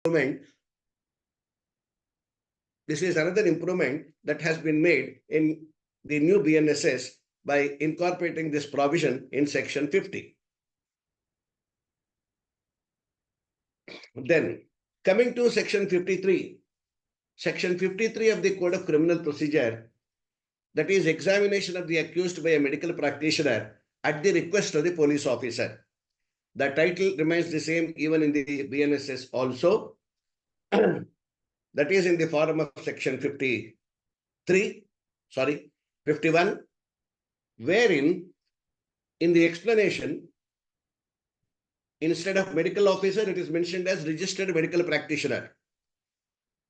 improvement. This is another improvement that has been made in the new BNSS by incorporating this provision in section 50. Then coming to section 53. Section 53 of the Code of Criminal Procedure, that is examination of the accused by a medical practitioner at the request of the police officer. The title remains the same even in the BNSS also. That is in the form of section 51, wherein in the explanation, instead of medical officer, it is mentioned as registered medical practitioner.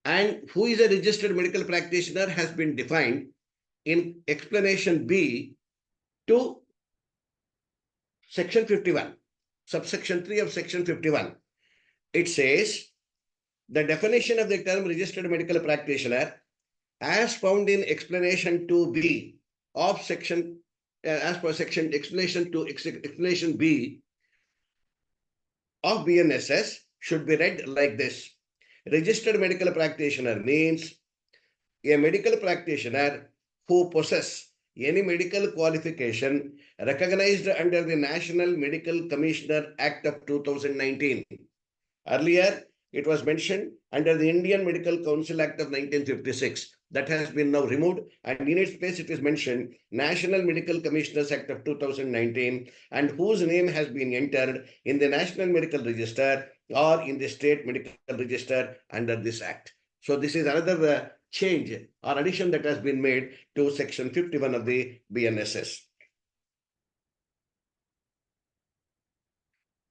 And who is a registered medical practitioner has been defined in explanation B to section 51, subsection 3 of section 51. It says, the definition of the term registered medical practitioner as found in explanation 2B of section, as per section explanation B of BNSS should be read like this. Registered medical practitioner means a medical practitioner who possesses any medical qualification recognized under the National Medical Commissioner Act of 2019. Earlier, it was mentioned under the Indian Medical Council Act of 1956. That has been now removed, and in its place it is mentioned National Medical Commissioners Act of 2019, and whose name has been entered in the National Medical Register or in the State Medical Register under this Act. So this is another change or addition that has been made to section 51 of the BNSS.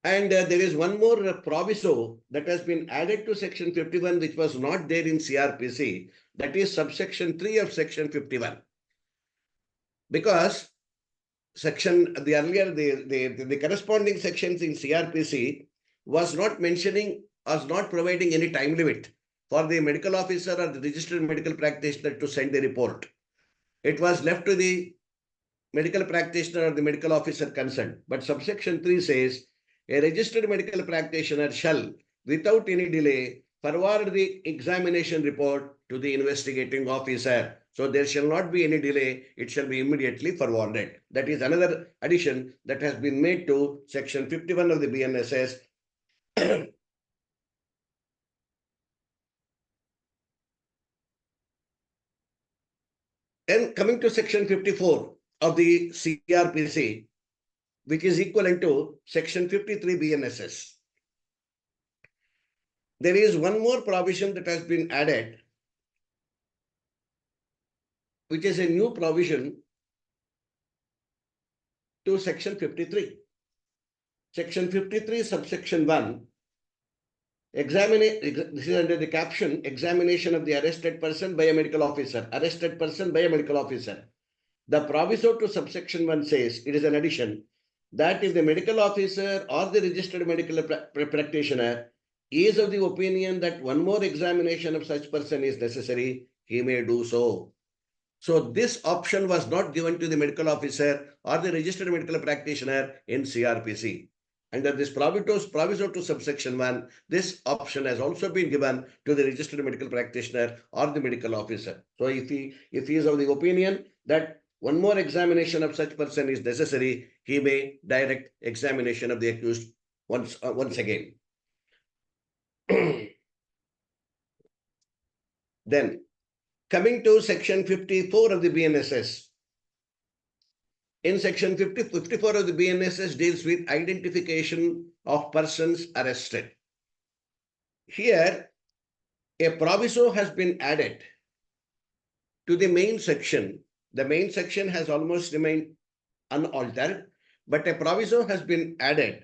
And there is one more proviso that has been added to section 51, which was not there in CRPC, that is subsection 3 of section 51. Because the corresponding sections in CRPC was not providing any time limit for the medical officer or the registered medical practitioner to send the report. It was left to the medical practitioner or the medical officer concerned. But subsection 3 says, a registered medical practitioner shall, without any delay, forward the examination report to the investigating officer. So there shall not be any delay. It shall be immediately forwarded. That is another addition that has been made to section 51 of the BNSS. Then coming to section 54 of the CRPC, which is equivalent to section 53 BNSS. There is one more provision that has been added, which is a new provision to section 53. Section 53, subsection 1, this is under the caption, examination of the arrested person by a medical officer. Arrested person by a medical officer. The proviso to subsection 1 says, it is an addition, that if the medical officer or the registered medical practitioner is of the opinion that one more examination of such person is necessary, he may do so. So this option was not given to the medical officer or the registered medical practitioner in CRPC. Under this proviso to subsection 1, this option has also been given to the registered medical practitioner or the medical officer. So if he is of the opinion that one more examination of such person is necessary, he may direct examination of the accused once again. Then, coming to section 54 of the BNSS. In section 54 of the BNSS deals with identification of persons arrested. Here, a proviso has been added to the main section. The main section has almost remained unaltered, but a proviso has been added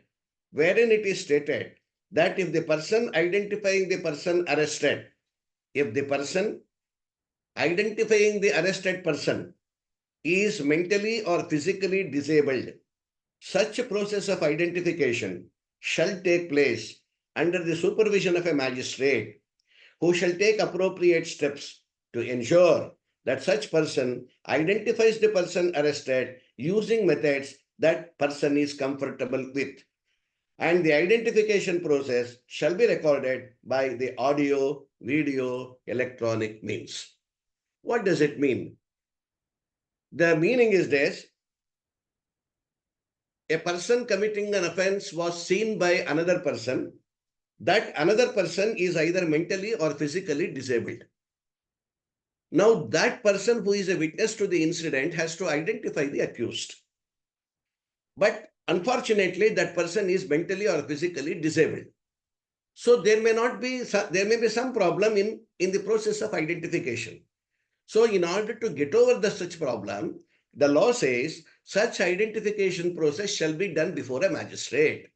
wherein it is stated that if the person identifying the person arrested, if the person identifying the arrested person is mentally or physically disabled, such a process of identification shall take place under the supervision of a magistrate who shall take appropriate steps to ensure that such person identifies the person arrested using methods that person is comfortable with. and the identification process shall be recorded by the audio, video, electronic means. What does it mean? The meaning is this: a person committing an offense was seen by another person. That another person is either mentally or physically disabled. Now, that person who is a witness to the incident has to identify the accused. But unfortunately, that person is mentally or physically disabled. So there may be some problem in the process of identification. So in order to get over such problem, the law says such identification process shall be done before a magistrate.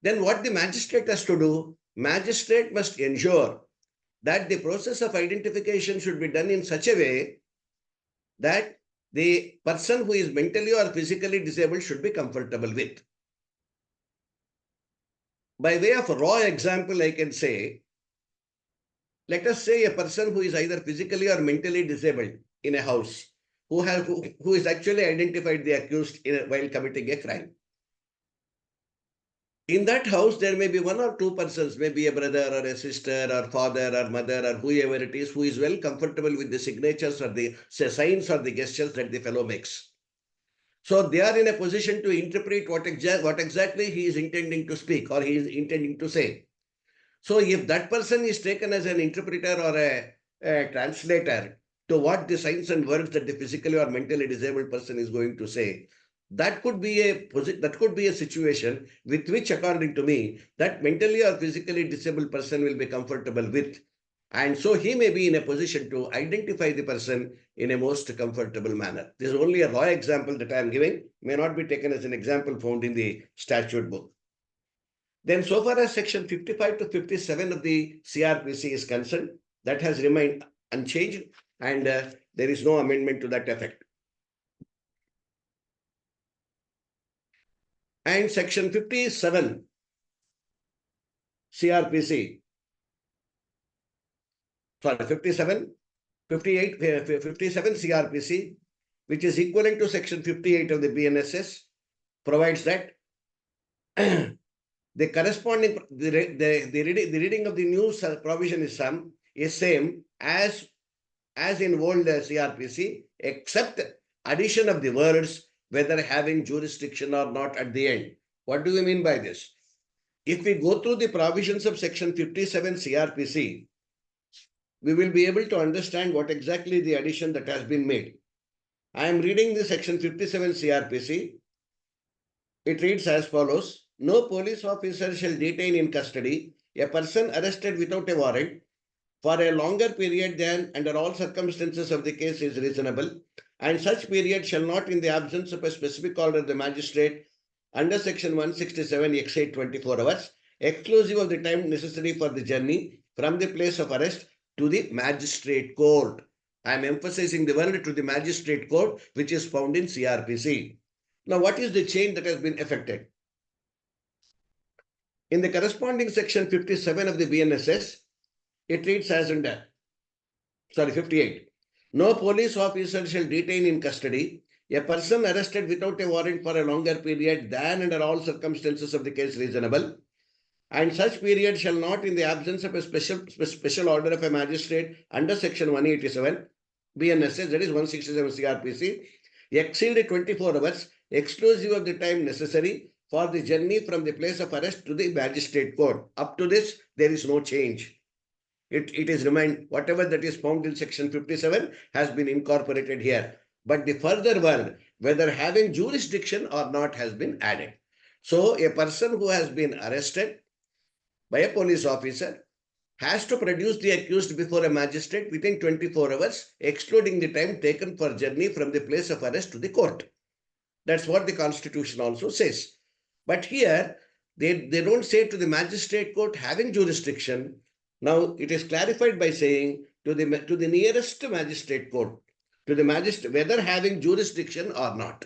Then what the magistrate has to do? Magistrate must ensure that the process of identification should be done in such a way that the person who is mentally or physically disabled should be comfortable with. By way of raw example, I can say, let us say a person who is either physically or mentally disabled in a house, who is actually identified the accused while committing a crime. In that house, there may be one or two persons, maybe a brother or a sister or father or mother or whoever it is, who is well comfortable with the signatures or the signs or the gestures that the fellow makes. So they are in a position to interpret what exactly he is intending to speak or he is intending to say. So if that person is taken as an interpreter or a translator to what the signs and words that the physically or mentally disabled person is going to say, that could be a situation with which, according to me, that mentally or physically disabled person will be comfortable with. And so he may be in a position to identify the person in a most comfortable manner. This is only a raw example that I am giving, may not be taken as an example found in the statute book. Then so far as section 55 to 57 of the CRPC is concerned, that has remained unchanged and there is no amendment to that effect. And section 57 CRPC, sorry, 57, 58, 57 CRPC, which is equivalent to section 58 of the BNSS, provides that the corresponding, the reading of the news provision is same as in old CRPC, except addition of the words whether having jurisdiction or not at the end. What do we mean by this? If we go through the provisions of section 57 CRPC, we will be able to understand what exactly the addition that has been made. I am reading the section 57 CRPC. It reads as follows: no police officer shall detain in custody a person arrested without a warrant for a longer period than under all circumstances of the case is reasonable, and such period shall not, in the absence of a specific order of the magistrate under section 167, exceed 24 hours, exclusive of the time necessary for the journey from the place of arrest to the magistrate court. I am emphasizing the word to the magistrate court, which is found in CRPC. Now, what is the change that has been effected? In the corresponding section 57 of the BNSS, it reads as under, 58. No police officer shall detain in custody a person arrested without a warrant for a longer period than under all circumstances of the case reasonable, and such period shall not, in the absence of a special order of a magistrate under section 187 BNSS, that is 167 CRPC, exceed 24 hours, exclusive of the time necessary for the journey from the place of arrest to the magistrate court. Up to this, there is no change. It is remained, whatever that is found in section 57 has been incorporated here. But the further word, whether having jurisdiction or not, has been added. So a person who has been arrested by a police officer has to produce the accused before a magistrate within 24 hours, excluding the time taken for journey from the place of arrest to the court. That's what the Constitution also says. But here, they don't say to the magistrate court having jurisdiction. Now, it is clarified by saying to the nearest magistrate court, to the magistrate, whether having jurisdiction or not.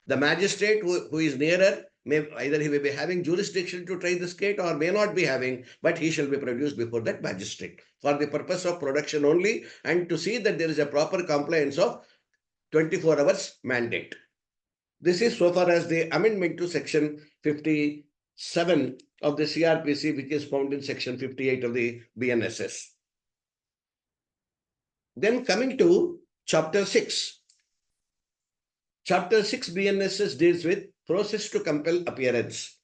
The magistrate who is nearer, either he may be having jurisdiction to try this case or may not be having, but he shall be produced before that magistrate for the purpose of production only and to see that there is a proper compliance of 24 hours mandate. This is so far as the amendment to section 57 of the CRPC, which is found in section 58 of the BNSS. Then coming to chapter 6. Chapter 6 BNSS deals with process to compel appearance.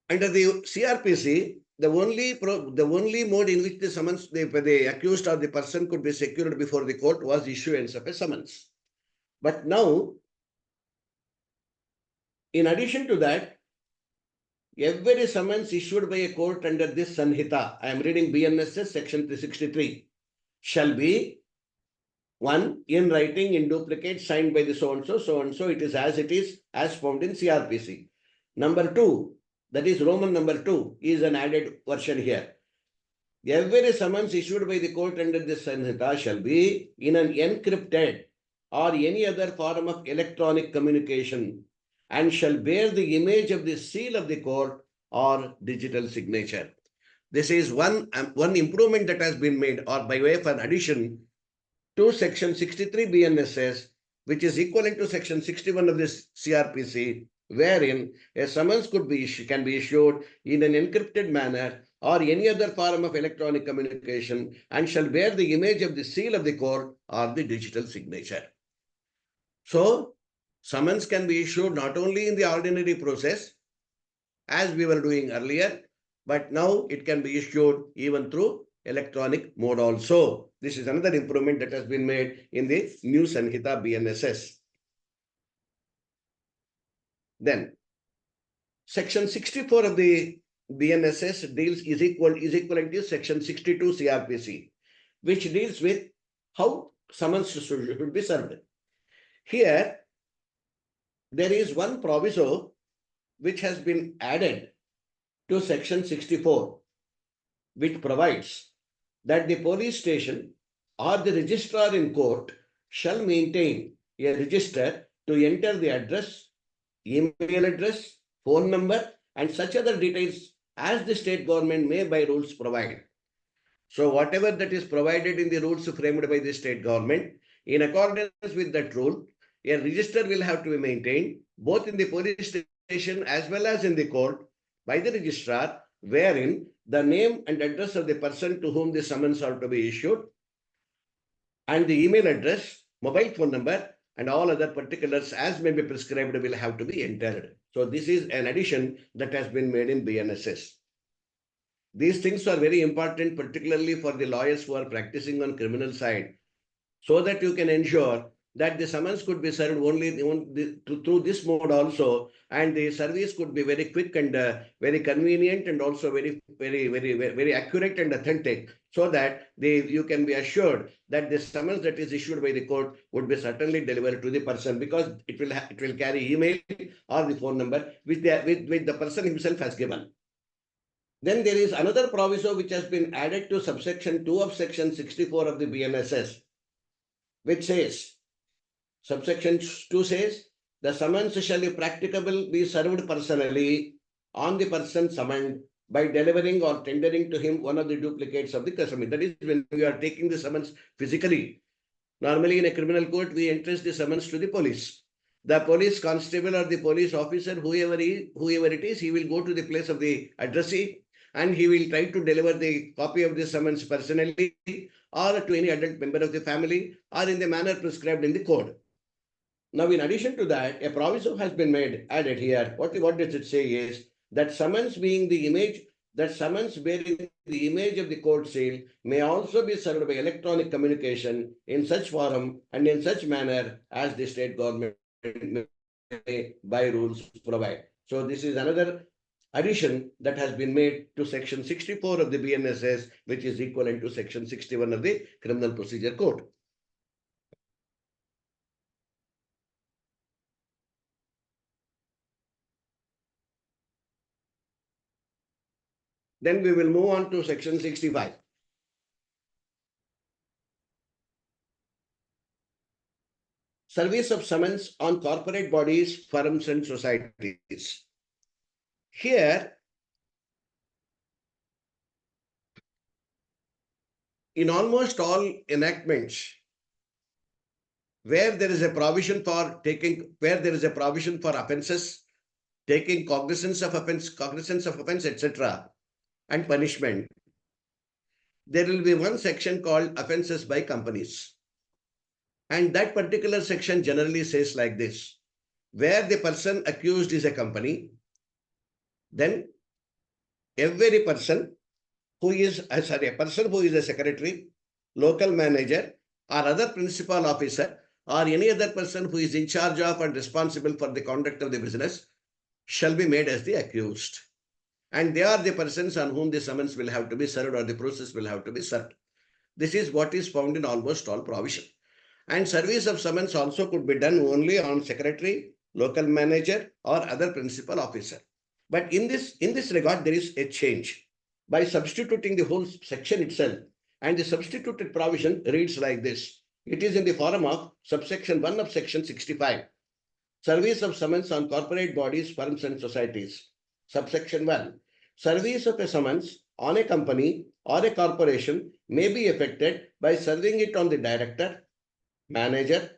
Under the CRPC, the only mode in which the summons, the accused or the person could be secured before the court was issuance of a summons. But now, in addition to that, every summons issued by a court under this Sanhita, I am reading BNSS section 363, shall be one, in writing, in duplicate, signed by the so and so, it is as found in CRPC. Number 2, that is Roman number 2, is an added version here. Every summons issued by the court under this Sanhita shall be in an encrypted or any other form of electronic communication and shall bear the image of the seal of the court or digital signature. This is one improvement that has been made, or by way of an addition to section 63 BNSS, which is equivalent to section 61 of this CRPC, wherein a summons can be issued in an encrypted manner or any other form of electronic communication and shall bear the image of the seal of the court or the digital signature. So, summons can be issued not only in the ordinary process, as we were doing earlier, but now it can be issued even through electronic mode also. This is another improvement that has been made in the new Sanhita BNSS. Then, section 64 of the BNSS is equivalent to section 62 CRPC, which deals with how summons should be served. Here, there is one proviso which has been added to section 64, which provides that the police station or the registrar in court shall maintain a register to enter the address, email address, phone number, and such other details as the state government may by rules provide. So whatever that is provided in the rules framed by the state government, in accordance with that rule, a register will have to be maintained both in the police station as well as in the court by the registrar, wherein the name and address of the person to whom the summons are to be issued and the email address, mobile phone number, and all other particulars as may be prescribed will have to be entered. So this is an addition that has been made in BNSS. These things are very important, particularly for the lawyers who are practicing on criminal side, so that you can ensure that the summons could be served only through this mode also, and the service could be very quick and very convenient and also very accurate and authentic, so that you can be assured that the summons that is issued by the court would be certainly delivered to the person, because it will carry email or the phone number which the person himself has given. Then there is another proviso which has been added to subsection 2 of section 64 of the BNSS, which says, subsection 2 says, the summons shall be practicable be served personally on the person summoned by delivering or tendering to him one of the duplicates of the custom. That is, when we are taking the summons physically. Normally in a criminal court, we entrust the summons to the police. The police constable or the police officer, whoever it is, he will go to the place of the addressee and he will try to deliver the copy of the summons personally or to any adult member of the family or in the manner prescribed in the code. Now, in addition to that, a proviso has been added here. What does it say is that summons being the image, that summons bearing the image of the court seal may also be served by electronic communication in such form and in such manner as the state government may by rules provide. So this is another addition that has been made to section 64 of the BNSS, which is equivalent to section 61 of the Criminal Procedure Code. Then we will move on to section 65. Service of summons on corporate bodies, firms, and societies. Here, in almost all enactments, where there is a provision for offenses, taking cognizance of offense, etc., and punishment, there will be one section called offenses by companies. And that particular section generally says like this: where the person accused is a company, then every person who is a person who is a secretary, local manager, or other principal officer, or any other person who is in charge of and responsible for the conduct of the business shall be made as the accused. And they are the persons on whom the summons will have to be served or the process will have to be served. This is what is found in almost all provision. And service of summons also could be done only on secretary, local manager, or other principal officer. But in this regard, there is a change. By substituting the whole section itself, and the substituted provision reads like this. It is in the form of subsection 1 of section 65. Service of summons on corporate bodies, firms, and societies. Subsection 1. Service of a summons on a company or a corporation may be effected by serving it on the director, manager,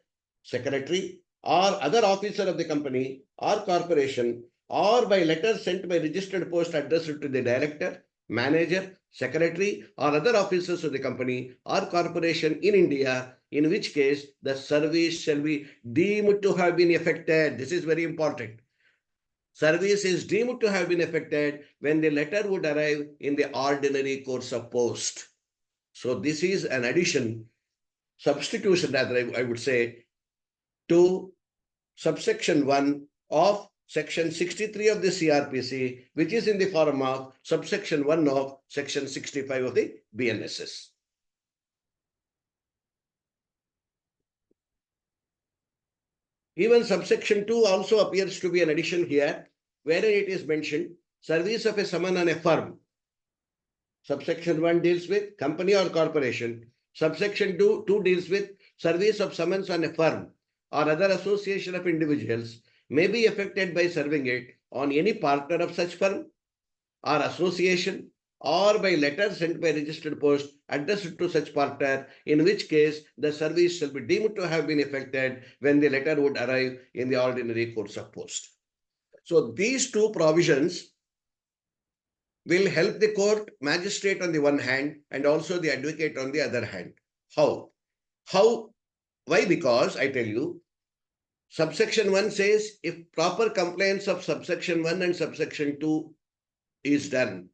secretary, or other officer of the company or corporation, or by letter sent by registered post addressed to the director, manager, secretary, or other officers of the company or corporation in India, in which case the service shall be deemed to have been effected. This is very important. Service is deemed to have been effected when the letter would arrive in the ordinary course of post. So this is an addition, substitution rather, I would say, to subsection 1 of section 63 of the CRPC, which is in the form of subsection 1 of section 65 of the BNSS. Even subsection 2 also appears to be an addition here, wherein it is mentioned service of a summon on a firm. Subsection 1 deals with company or corporation. Subsection 2 deals with service of summons on a firm or other association of individuals may be effected by serving it on any partner of such firm or association, or by letter sent by registered post addressed to such partner, in which case the service shall be deemed to have been effected when the letter would arrive in the ordinary course of post. So these two provisions will help the court magistrate on the one hand and also the advocate on the other hand. How? Why? Because I tell you, subsection 1 says if proper compliance of subsection 1 and subsection 2 is done,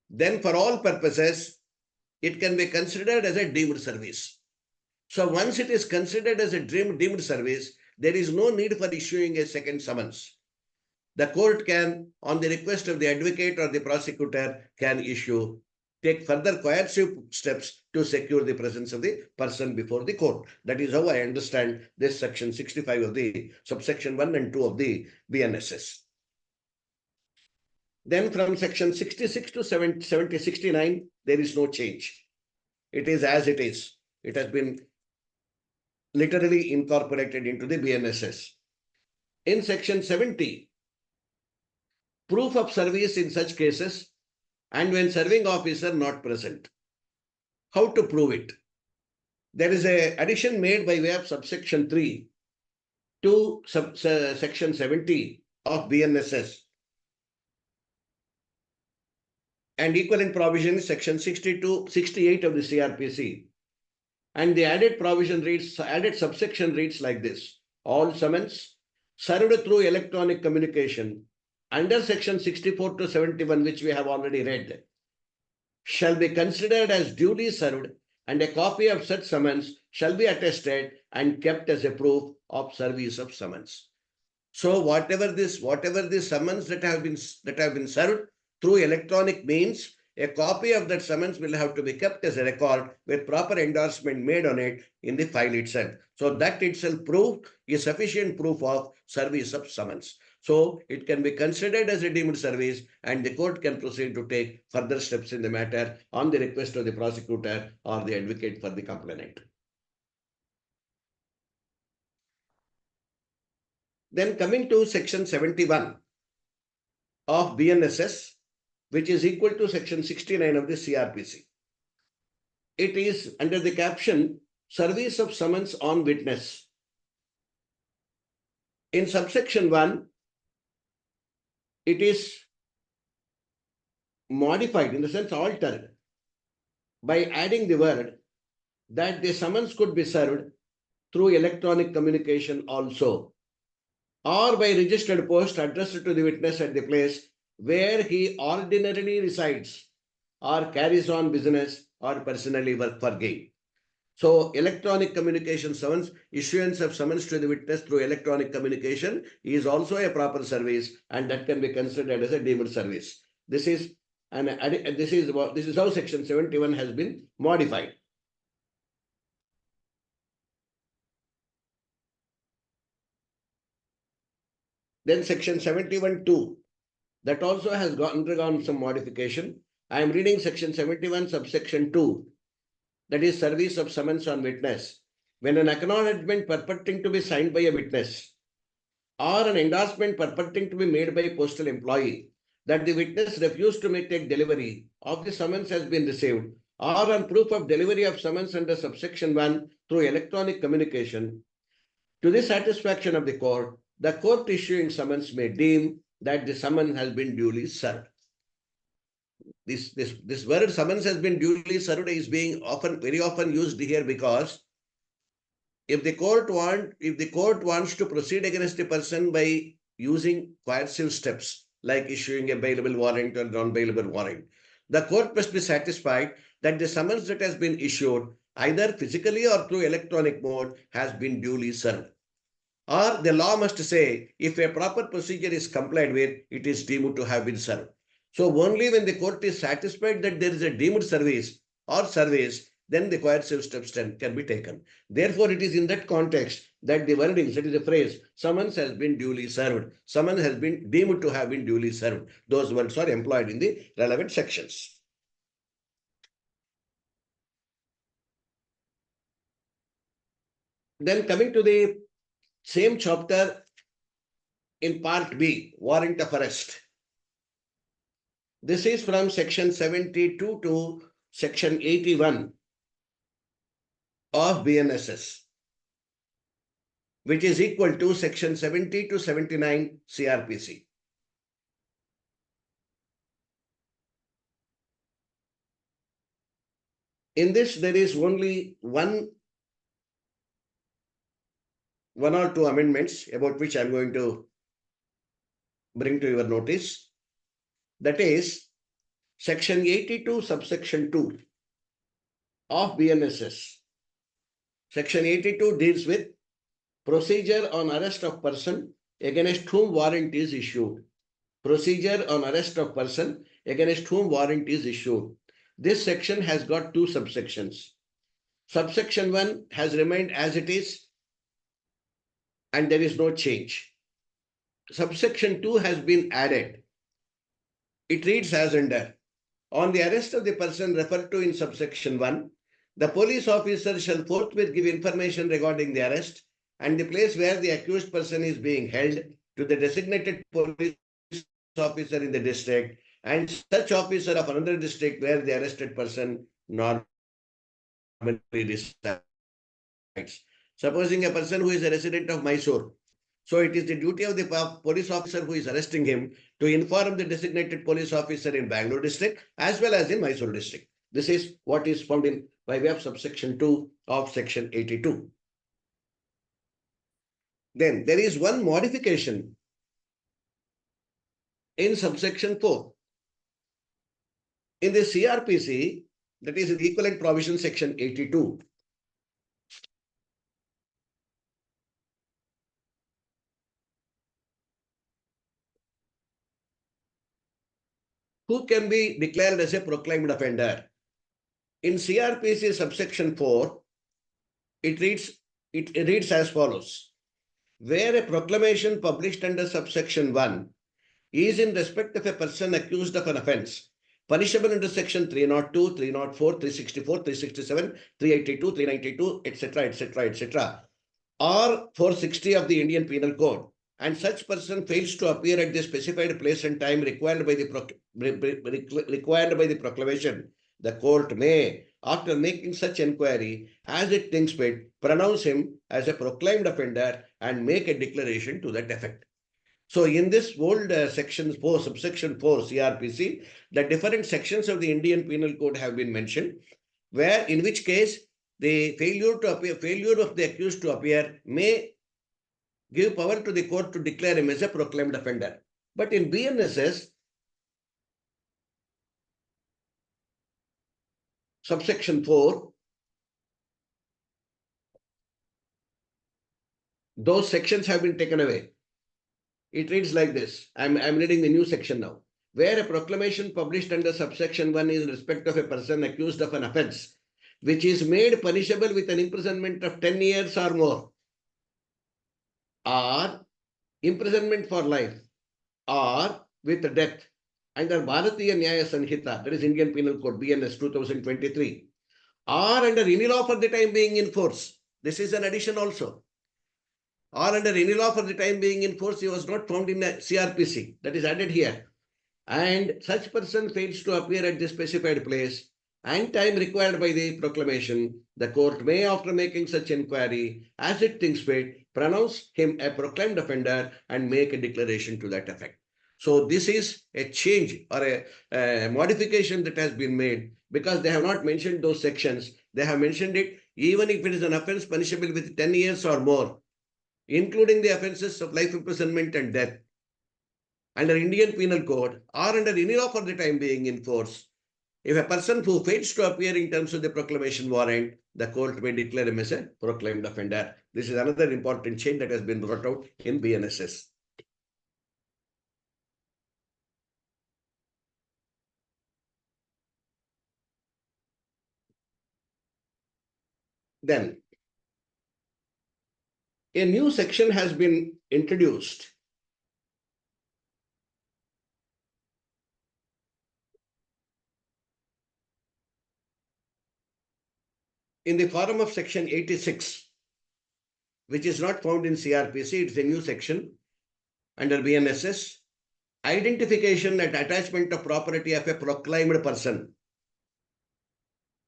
then for all purposes, it can be considered as a deemed service. So once it is considered as a deemed service, there is no need for issuing a second summons. The court can, on the request of the advocate or the prosecutor, can take further coercive steps to secure the presence of the person before the court. That is how I understand this section 65 of the subsection 1 and 2 of the BNSS. Then from section 66 to 69, there is no change. It is as it is. It has been literally incorporated into the BNSS. In section 70, proof of service in such cases and when serving officer not present. How to prove it? There is an addition made by way of subsection 3 to section 70 of BNSS. And equivalent provision is section 68 of the CRPC. And the added subsection reads like this: all summons served through electronic communication under section 64 to 71, which we have already read, shall be considered as duly served, and a copy of such summons shall be attested and kept as a proof of service of summons. So whatever this summons that have been served through electronic means, a copy of that summons will have to be kept as a record with proper endorsement made on it in the file itself. So that itself is sufficient proof of service of summons. So it can be considered as a deemed service, and the court can proceed to take further steps in the matter on the request of the prosecutor or the advocate for the complainant. Then coming to section 71 of BNSS, which is equal to section 69 of the CRPC. It is under the caption service of summons on witness. In subsection 1, it is modified, in the sense altered, by adding the word that the summons could be served through electronic communication also, or by registered post addressed to the witness at the place where he ordinarily resides or carries on business or personally work for gain. So electronic communication summons, issuance of summons to the witness through electronic communication is also a proper service, and that can be considered as a deemed service. This is how section 71 has been modified. Then section 71(2), that also has undergone some modification. I am reading section 71 subsection 2, that is service of summons on witness. When an acknowledgement purporting to be signed by a witness or an endorsement purporting to be made by a postal employee that the witness refused to take delivery of the summons has been received, or on proof of delivery of summons under subsection 1 through electronic communication, to the satisfaction of the court issuing summons may deem that the summons has been duly served. This word summons has been duly served is being very often used here, because if the court wants to proceed against a person by using coercive steps like issuing a bailable warrant or non-bailable warrant, the court must be satisfied that the summons that has been issued either physically or through electronic mode has been duly served. Or the law must say if a proper procedure is complied with, it is deemed to have been served. So only when the court is satisfied that there is a deemed service or service, then the coercive steps can be taken. Therefore, it is in that context that the wordings, that is the phrase, summons has been duly served, summons has been deemed to have been duly served. Those words are employed in the relevant sections. Then coming to the same chapter in part B, warrant of arrest. This is from section 72 to section 81 of BNSS, which is equal to section 70 to 79 CRPC. In this, there is only one or two amendments about which I am going to bring to your notice. That is section 82 subsection 2 of BNSS. Section 82 deals with procedure on arrest of person against whom warrant is issued. Procedure on arrest of person against whom warrant is issued. This section has got two subsections. Subsection 1 has remained as it is, and there is no change. Subsection 2 has been added. It reads as under: on the arrest of the person referred to in subsection 1, the police officer shall forthwith give information regarding the arrest and the place where the accused person is being held to the designated police officer in the district and such officer of another district where the arrested person normally resides. Supposing a person who is a resident of Mysore, so it is the duty of the police officer who is arresting him to inform the designated police officer in Bangalore district as well as in Mysore district. This is what is found in by way of subsection 2 of section 82. Then there is one modification in subsection 4. In the CRPC, that is in the equivalent provision section 82, who can be declared as a proclaimed offender? In CRPC subsection 4, it reads as follows: where a proclamation published under subsection 1 is in respect of a person accused of an offence punishable under section 302, 304, 364, 367, 382, 392, etc., etc., etc., or 460 of the Indian Penal Code, and such person fails to appear at the specified place and time required by the proclamation, the court may, after making such inquiry, as it thinks fit, pronounce him as a proclaimed offender and make a declaration to that effect. So in this old section 4, subsection 4 CRPC, the different sections of the Indian Penal Code have been mentioned, where in which case the failure of the accused to appear may give power to the court to declare him as a proclaimed offender. But in BNSS, subsection 4, those sections have been taken away. It reads like this. I'm reading the new section now. Where a proclamation published under subsection 1 is in respect of a person accused of an offence, which is made punishable with an imprisonment of 10 years or more, or imprisonment for life, or with death, under Bharatiya Nagarik Sanhita, that is Indian Penal Code, BNS 2023, or under any law for the time being in force. This is an addition also. Or under any law for the time being in force, he was not found in a CRPC. That is added here. And such person fails to appear at the specified place and time required by the proclamation, the court may, after making such inquiry, as it thinks fit, pronounce him a proclaimed offender and make a declaration to that effect. So this is a change or a modification that has been made, because they have not mentioned those sections. They have mentioned it even if it is an offence punishable with 10 years or more, including the offences of life imprisonment and death, under Indian Penal Code, or under any law for the time being in force. If a person who fails to appear in terms of the proclamation warrant, the court may declare him as a proclaimed offender. This is another important change that has been brought out in BNSS. Then, a new section has been introduced in the form of section 86, which is not found in CRPC. It's a new section under BNSS. Identification and attachment of property of a proclaimed person.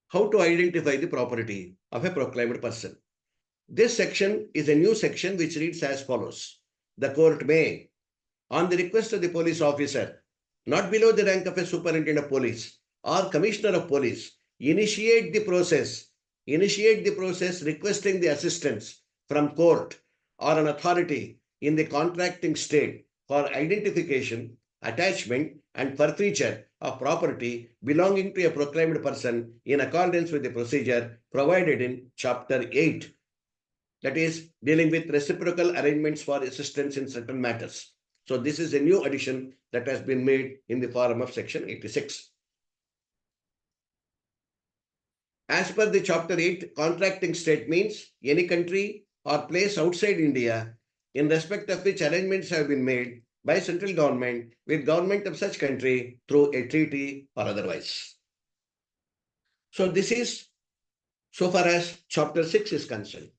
How to identify the property of a proclaimed person. This section is a new section which reads as follows. The court may, on the request of the police officer, not below the rank of a superintendent of police or commissioner of police, initiate the process requesting the assistance from court or an authority in the contracting state for identification, attachment, and forfeiture of property belonging to a proclaimed person in accordance with the procedure provided in Chapter 8, that is dealing with reciprocal arrangements for assistance in certain matters. So this is a new addition that has been made in the form of section 86. As per the Chapter 8, contracting state means any country or place outside India in respect of which arrangements have been made by central government with government of such country through a treaty or otherwise. So this is so far as Chapter 6 is concerned.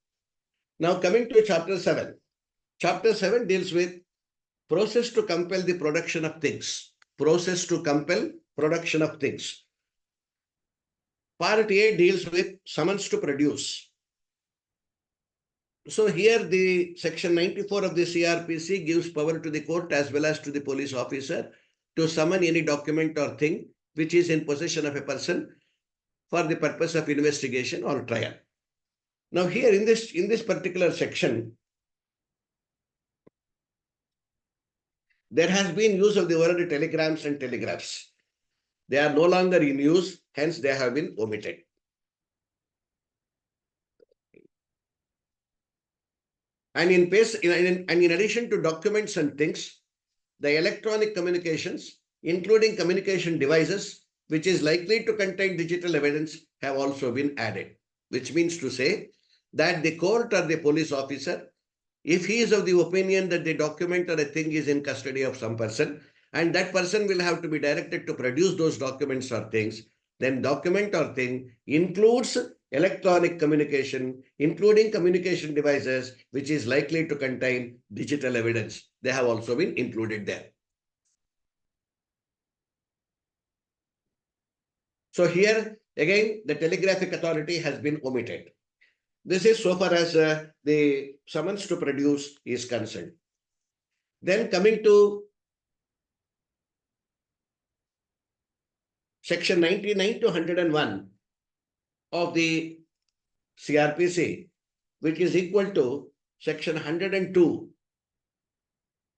Now coming to Chapter 7. Chapter 7 deals with process to compel the production of things. Process to compel production of things. Part A deals with summons to produce. So here the section 94 of the CRPC gives power to the court as well as to the police officer to summon any document or thing which is in possession of a person for the purpose of investigation or trial. Now here in this particular section, there has been use of the word telegrams and telegraphs. They are no longer in use, hence they have been omitted. And in addition to documents and things, the electronic communications, including communication devices, which is likely to contain digital evidence, have also been added. Which means to say that the court or the police officer, if he is of the opinion that the document or a thing is in custody of some person, and that person will have to be directed to produce those documents or things, then document or thing includes electronic communication, including communication devices, which is likely to contain digital evidence. They have also been included there. So here Again, the telegraphic authority has been omitted. This is so far as the summons to produce is concerned. Then coming to section 99 to 101 of the CRPC, which is equal to section 102,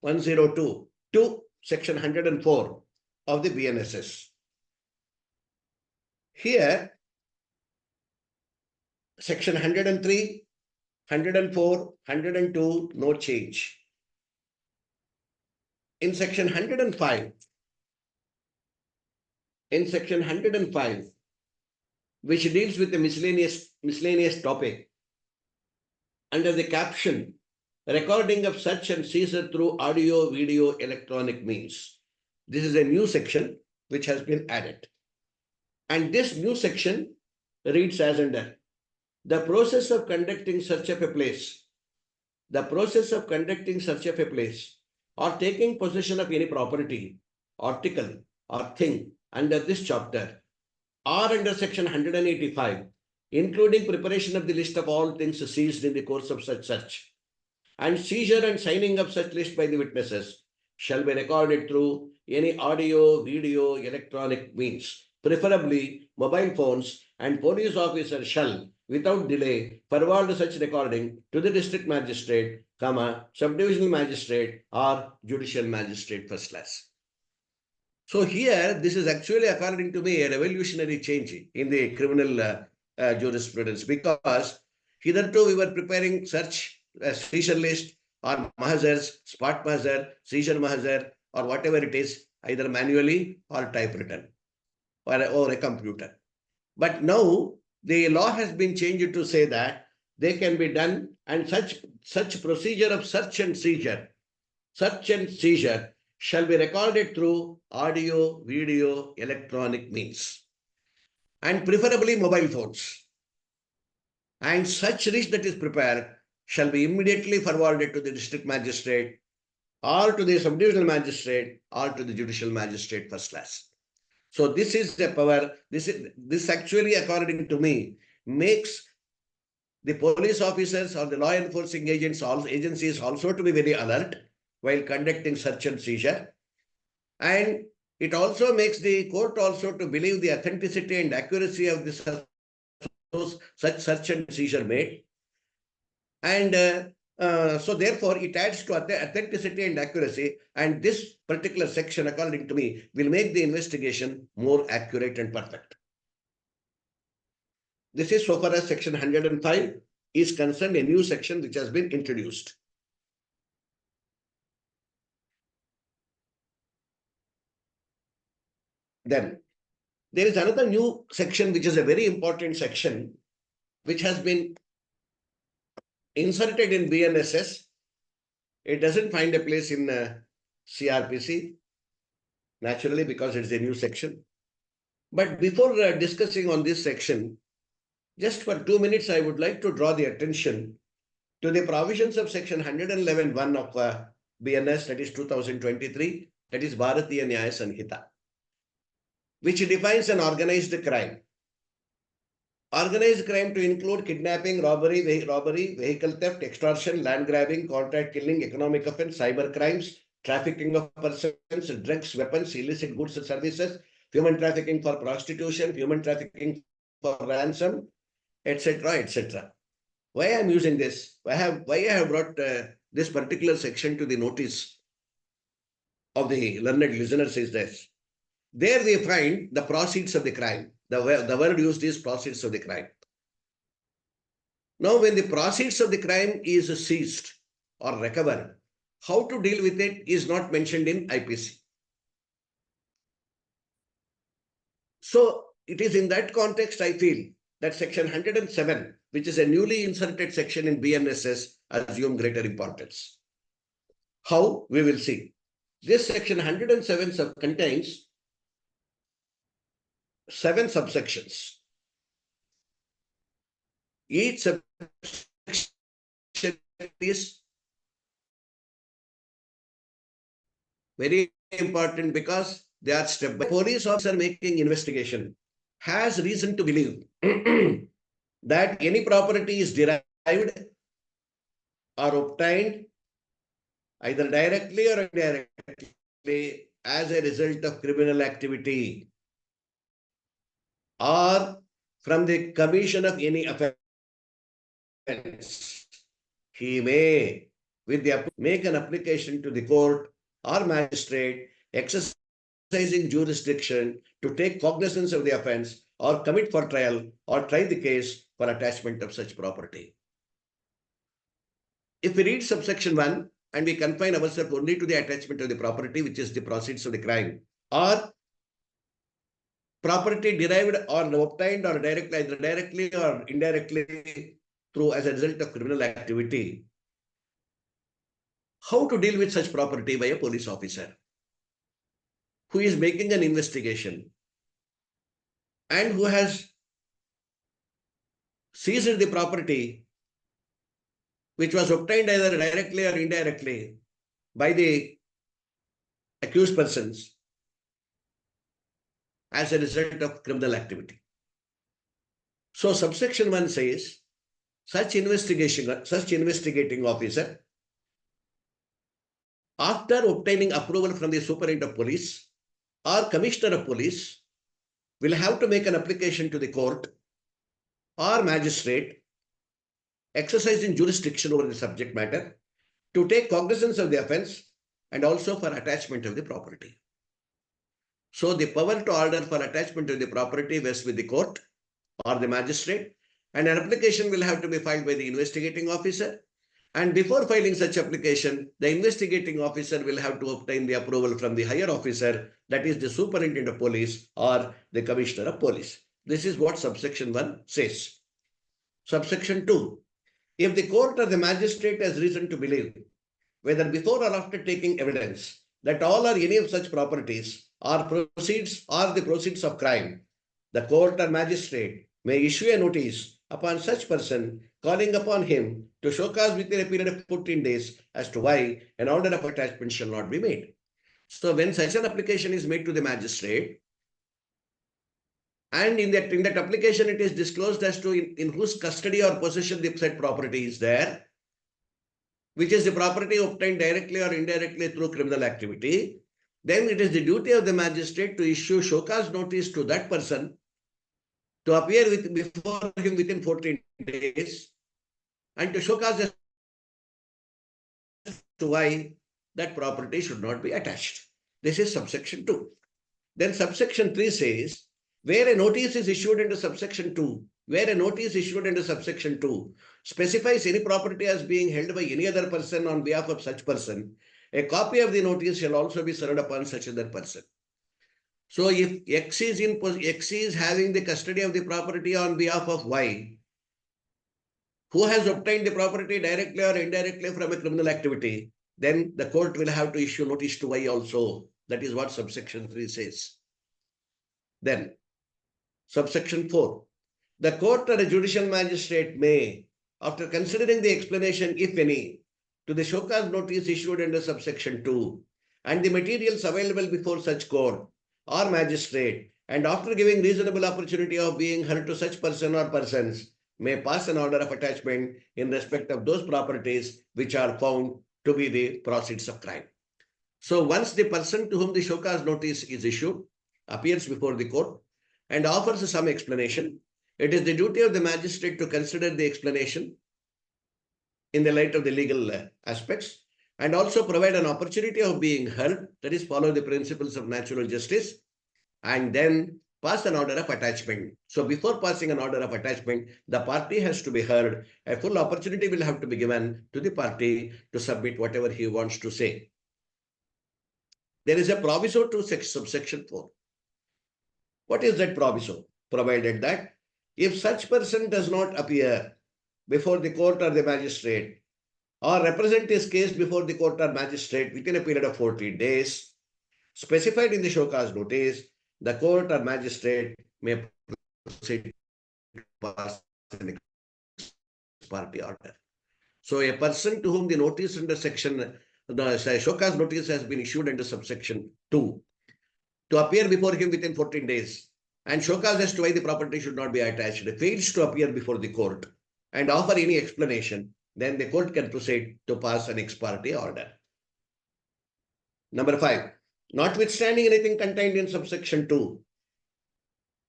102 to section 104 of the BNSS. Here, section 103, 104, 102, no change. In section 105, which deals with the miscellaneous topic, under the caption, recording of such and seizure through audio, video, electronic means. This is a new section which has been added. And this new section reads as under, the process of conducting search of a place, or taking possession of any property, article, or thing under this chapter, or under section 185, including preparation of the list of all things seized in the course of such search, and seizure and signing of such list by the witnesses, shall be recorded through any audio, video, electronic means, preferably mobile phones, and police officer shall, without delay, forward such recording to the district magistrate, subdivisional magistrate, or judicial magistrate first class. So here, this is actually, according to me, a revolutionary change in the criminal jurisprudence, because hitherto we were preparing search seizure list or mahazars, spot mahazar, seizure mahazar, or whatever it is, either manually or typewritten or a computer. But now the law has been changed to say that they can be done, and such procedure of search and seizure shall be recorded through audio, video, electronic means, and preferably mobile phones. And such list that is prepared shall be immediately forwarded to the district magistrate, or to the subdivisional magistrate, or to the judicial magistrate first class. So this is the power. This actually, according to me, makes the police officers or the law enforcing agencies also to be very alert while conducting search and seizure. And it also makes the court also to believe the authenticity and accuracy of the such search and seizure made. And so therefore, it adds to authenticity and accuracy. And this particular section, according to me, will make the investigation more accurate and perfect. This is so far as section 105 is concerned, a new section which has been introduced. Then there is another new section, which is a very important section, which has been inserted in BNSS. It doesn't find a place in CRPC, naturally, because it's a new section. But before discussing on this section, just for 2 minutes, I would like to draw the attention to the provisions of section 111(1) of BNS, that is 2023, that is Bharatiya Nagarik Sanhita, which defines an organized crime. Organized crime to include kidnapping, robbery, vehicle theft, extortion, land grabbing, contract killing, economic offense, cyber crimes, trafficking of persons, drugs, weapons, illicit goods and services, human trafficking for prostitution, human trafficking for ransom, etc., etc. Why I am using this? Why I have brought this particular section to the notice of the learned listeners is this. There we find the proceeds of the crime. The word used is proceeds of the crime. Now, when the proceeds of the crime is seized or recovered, how to deal with it is not mentioned in IPC. So it is in that context, I feel, that section 107, which is a newly inserted section in BNSS, assume greater importance. How? We will see. This section 107 contains 7 subsections. Each subsection is very important because they are step by police officer making investigation. has reason to believe that any property is derived or obtained either directly or indirectly as a result of criminal activity or from the commission of any offense, he may, make an application to the court or magistrate exercising jurisdiction to take cognizance of the offense or commit for trial or try the case for attachment of such property. If we read subsection 1 and we confine ourselves only to the attachment of the property, which is the proceeds of the crime, or property derived or obtained or directly, either directly or indirectly through as a result of criminal activity, how to deal with such property by a police officer who is making an investigation and who has seized the property which was obtained either directly or indirectly by the accused persons as a result of criminal activity. So subsection 1 says such investigating officer, after obtaining approval from the superintendent of police or commissioner of police, will have to make an application to the court or magistrate exercising jurisdiction over the subject matter to take cognizance of the offense and also for attachment of the property. So the power to order for attachment of the property rests with the court or the magistrate, and an application will have to be filed by the investigating officer. And before filing such application, the investigating officer will have to obtain the approval from the higher officer, that is the superintendent of police or the commissioner of police. This is what subsection 1 says. Subsection 2, if the court or the magistrate has reason to believe, whether before or after taking evidence, that all or any of such properties are proceeds or the proceeds of crime, the court or magistrate may issue a notice upon such person, calling upon him to show cause within a period of 14 days as to why an order of attachment shall not be made. So when such an application is made to the magistrate, and in that application it is disclosed as to in whose custody or possession the said property is there, which is the property obtained directly or indirectly through criminal activity, then it is the duty of the magistrate to issue show cause notice to that person to appear before him within 14 days and to show cause as to why that property should not be attached. This is subsection 2. Then subsection 3 says, where a notice is issued under subsection 2, specifies any property as being held by any other person on behalf of such person, a copy of the notice shall also be served upon such other person. So if X is having the custody of the property on behalf of Y, who has obtained the property directly or indirectly from a criminal activity, then the court will have to issue notice to Y also. That is what subsection 3 says. Then subsection 4, the court or a judicial magistrate may, after considering the explanation, if any, to the show cause notice issued under subsection 2 and the materials available before such court or magistrate, and after giving reasonable opportunity of being heard to such person or persons, may pass an order of attachment in respect of those properties which are found to be the proceeds of crime. So once the person to whom the show cause notice is issued appears before the court and offers some explanation, it is the duty of the magistrate to consider the explanation in the light of the legal aspects and also provide an opportunity of being heard, that is, follow the principles of natural justice, and then pass an order of attachment. So before passing an order of attachment, the party has to be heard. A full opportunity will have to be given to the party to submit whatever he wants to say. There is a proviso to subsection 4. What is that proviso? Provided that if such person does not appear before the court or the magistrate or represent his case before the court or magistrate within a period of 14 days, specified in the show cause notice, the court or magistrate may proceed to pass an ex parte order. So a person to whom the notice under the show cause notice has been issued under subsection 2 to appear before him within 14 days and show cause as to why the property should not be attached, fails to appear before the court and offer any explanation, then the court can proceed to pass an ex parte order. Number 5, notwithstanding anything contained in subsection 2.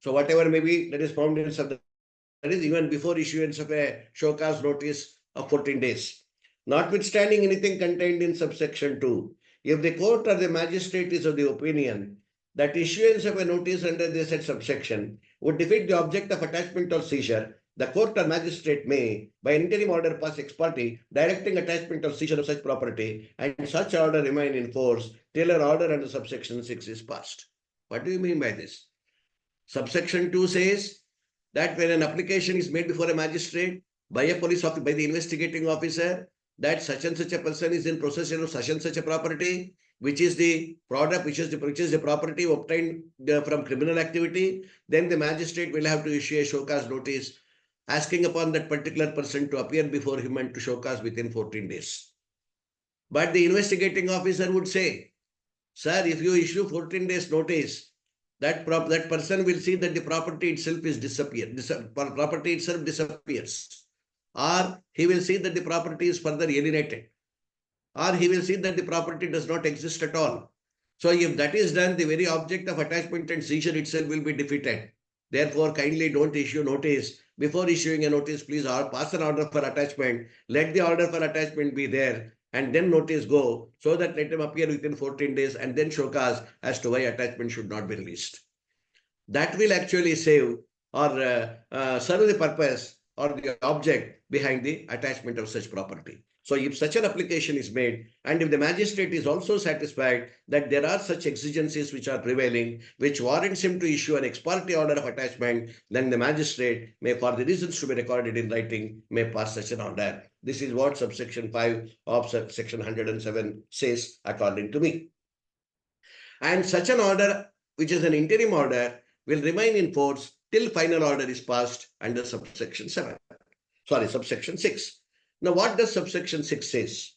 So whatever may be that is found in that is even before issuance of a show cause notice of 14 days. Notwithstanding anything contained in subsection 2, if the court or the magistrate is of the opinion that issuance of a notice under the said subsection would defeat the object of attachment or seizure, the court or magistrate may, by interim order, pass ex parte directing attachment or seizure of such property, and such order remain in force till an order under subsection 6 is passed. What do you mean by this? Subsection 2 says that when an application is made before a magistrate by a police officer, by the investigating officer, that such and such a person is in possession of such and such a property, which is the product, which is the property obtained from criminal activity, then the magistrate will have to issue a show cause notice asking upon that particular person to appear before him and to show cause within 14 days. But the investigating officer would say, sir, if you issue 14 days notice, that person will see that the property itself is property itself disappears, or he will see that the property is further alienated, or he will see that the property does not exist at all. So if that is done, the very object of attachment and seizure itself will be defeated. Therefore, kindly don't issue notice. Before issuing a notice, please pass an order for attachment. Let the order for attachment be there, and then notice go, so that let him appear within 14 days and then show cause as to why attachment should not be released. That will actually save or serve the purpose or the object behind the attachment of such property. So if such an application is made, and if the magistrate is also satisfied that there are such exigencies which are prevailing, which warrants him to issue an ex parte order of attachment, then the magistrate may, for the reasons to be recorded in writing, may pass such an order. This is what subsection 5 of section 107 says, according to me. And such an order, which is an interim order, will remain in force till final order is passed under subsection 6. Now, what does subsection 6 says?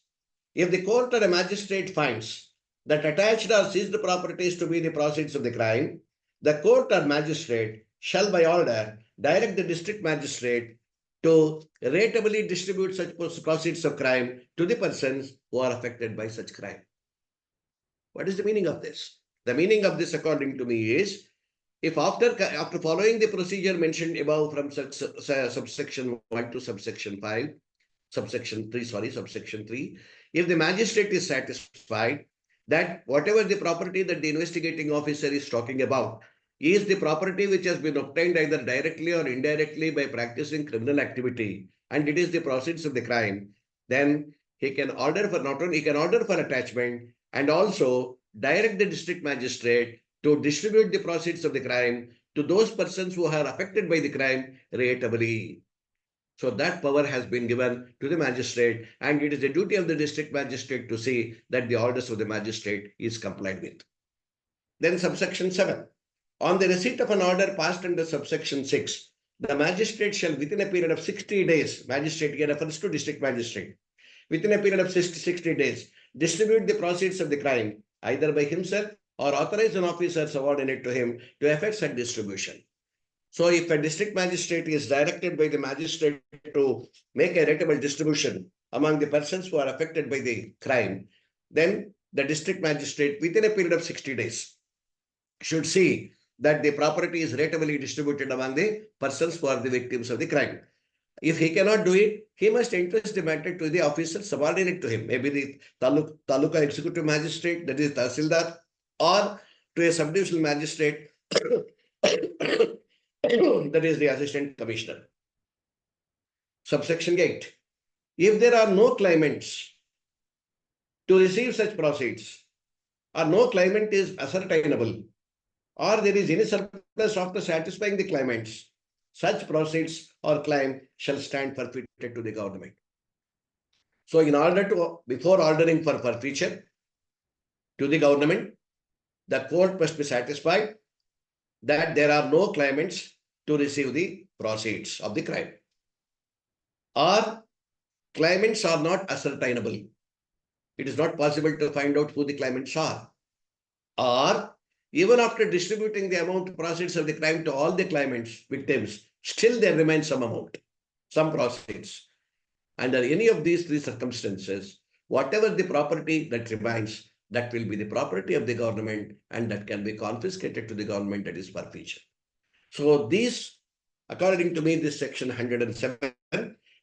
If the court or a magistrate finds that attached or seized properties to be the proceeds of the crime, the court or magistrate shall by order direct the district magistrate to rateably distribute such proceeds of crime to the persons who are affected by such crime. What is the meaning of this? The meaning of this, according to me, is if after following the procedure mentioned above from subsection 1 to subsection 3, if the magistrate is satisfied that whatever the property that the investigating officer is talking about is the property which has been obtained either directly or indirectly by practicing criminal activity, and it is the proceeds of the crime, then he can order for attachment and also direct the district magistrate to distribute the proceeds of the crime to those persons who are affected by the crime rateably. So that power has been given to the magistrate, and it is the duty of the district magistrate to see that the orders of the magistrate is complied with. Then subsection 7. On the receipt of an order passed under subsection 6, the magistrate shall within a period of 60 days, magistrate here refers to district magistrate, within a period of 60 days, distribute the proceeds of the crime either by himself or authorize an officer subordinate to him to effect such distribution. So if a district magistrate is directed by the magistrate to make a rateable distribution among the persons who are affected by the crime, then the district magistrate within a period of 60 days should see that the property is rateably distributed among the persons who are the victims of the crime. If he cannot do it, he must entrust the matter to the officer subordinate to him, maybe the Taluka Executive Magistrate, that is Tahsildar, or to a subdivisional magistrate, that is the Assistant Commissioner. Subsection 8. If there are no claimants to receive such proceeds, or no claimant is ascertainable, or there is any surplus after satisfying the claimants, such proceeds or claim shall stand forfeited to the government. So in order to, before ordering for forfeiture to the government, the court must be satisfied that there are no claimants to receive the proceeds of the crime, or claimants are not ascertainable. It is not possible to find out who the claimants are. Or even after distributing the amount proceeds of the crime to all the claimants, victims, still there remains some amount, some proceeds. Under any of these three circumstances, whatever the property that remains, that will be the property of the government and that can be confiscated to the government, that is forfeiture. So these, according to me, this section 107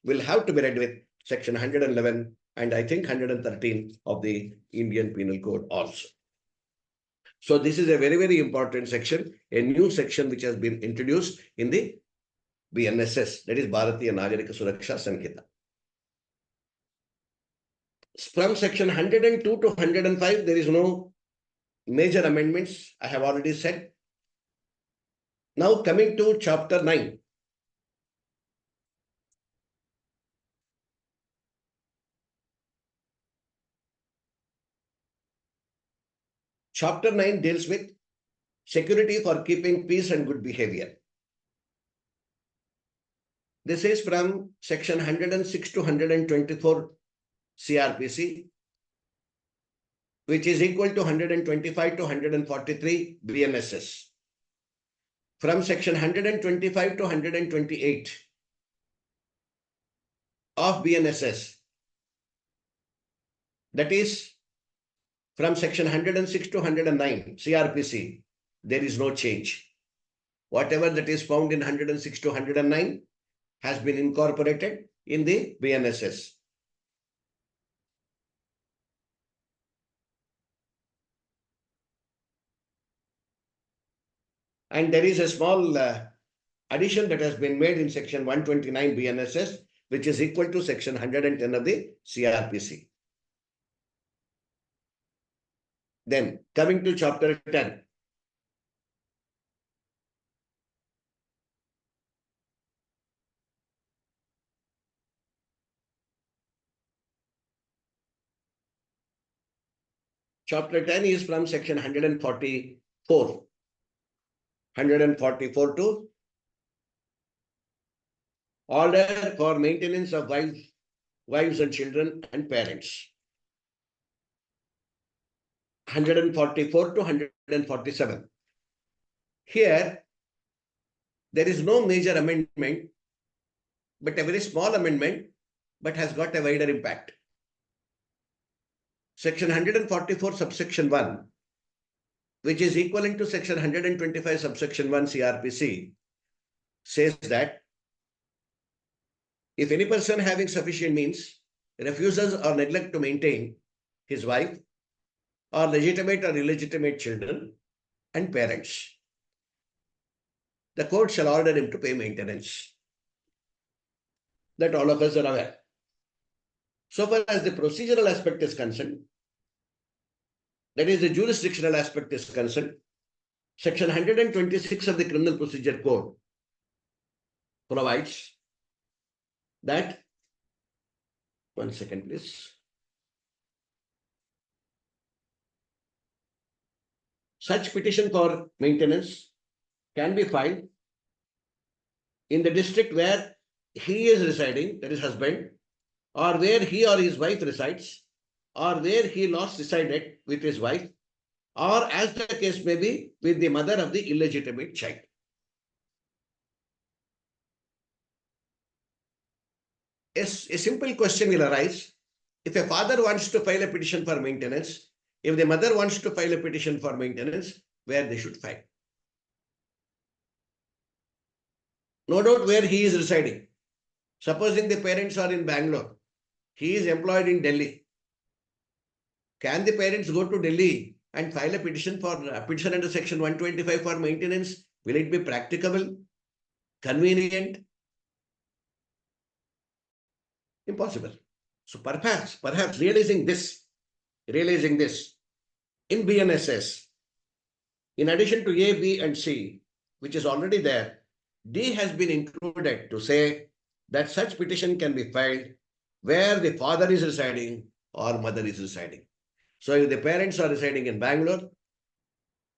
will have to be read with section 111 and I think 113 of the Indian Penal Code also. So this is a very, very important section, a new section which has been introduced in the BNSS, that is Bharatiya Nagarik Suraksha Sanhita. From section 102 to 105, there is no major amendments, I have already said. Now coming to chapter 9. Chapter 9 deals with security for keeping peace and good behavior. This is from section 106 to 124 CRPC, which is equal to 125 to 143 BNSS. From section 125 to 128 of BNSS, that is from section 106 to 109 CRPC, there is no change. Whatever that is found in 106 to 109 has been incorporated in the BNSS. And there is a small addition that has been made in section 129 BNSS, which is equal to section 110 of the CRPC. Then coming to chapter 10. Chapter 10 is from section 144. 144 to order for maintenance of wives and children and parents. 144 to 147. Here, there is no major amendment, but a very small amendment, but has got a wider impact. Section 144 subsection 1, which is equivalent to section 125 subsection 1 CRPC, says that if any person having sufficient means refuses or neglect to maintain his wife or legitimate or illegitimate children and parents, the court shall order him to pay maintenance. That all of us are aware. So far as the procedural aspect is concerned, that is the jurisdictional aspect is concerned, section 126 of the Criminal Procedure Code provides that, one second please, such petition for maintenance can be filed in the district where he is residing, that is husband, or where he or his wife resides, or where he last resided with his wife, or as the case may be, with the mother of the illegitimate child. A simple question will arise. If a father wants to file a petition for maintenance, if the mother wants to file a petition for maintenance, where they should file? No doubt where he is residing. Supposing the parents are in Bangalore, he is employed in Delhi. Can the parents go to Delhi and file a petition under section 125 for maintenance? Will it be practicable, convenient? Impossible. So perhaps realizing this, in BNSS, in addition to A, B, and C, which is already there, D has been included to say that such petition can be filed where the father is residing or mother is residing. So if the parents are residing in Bangalore,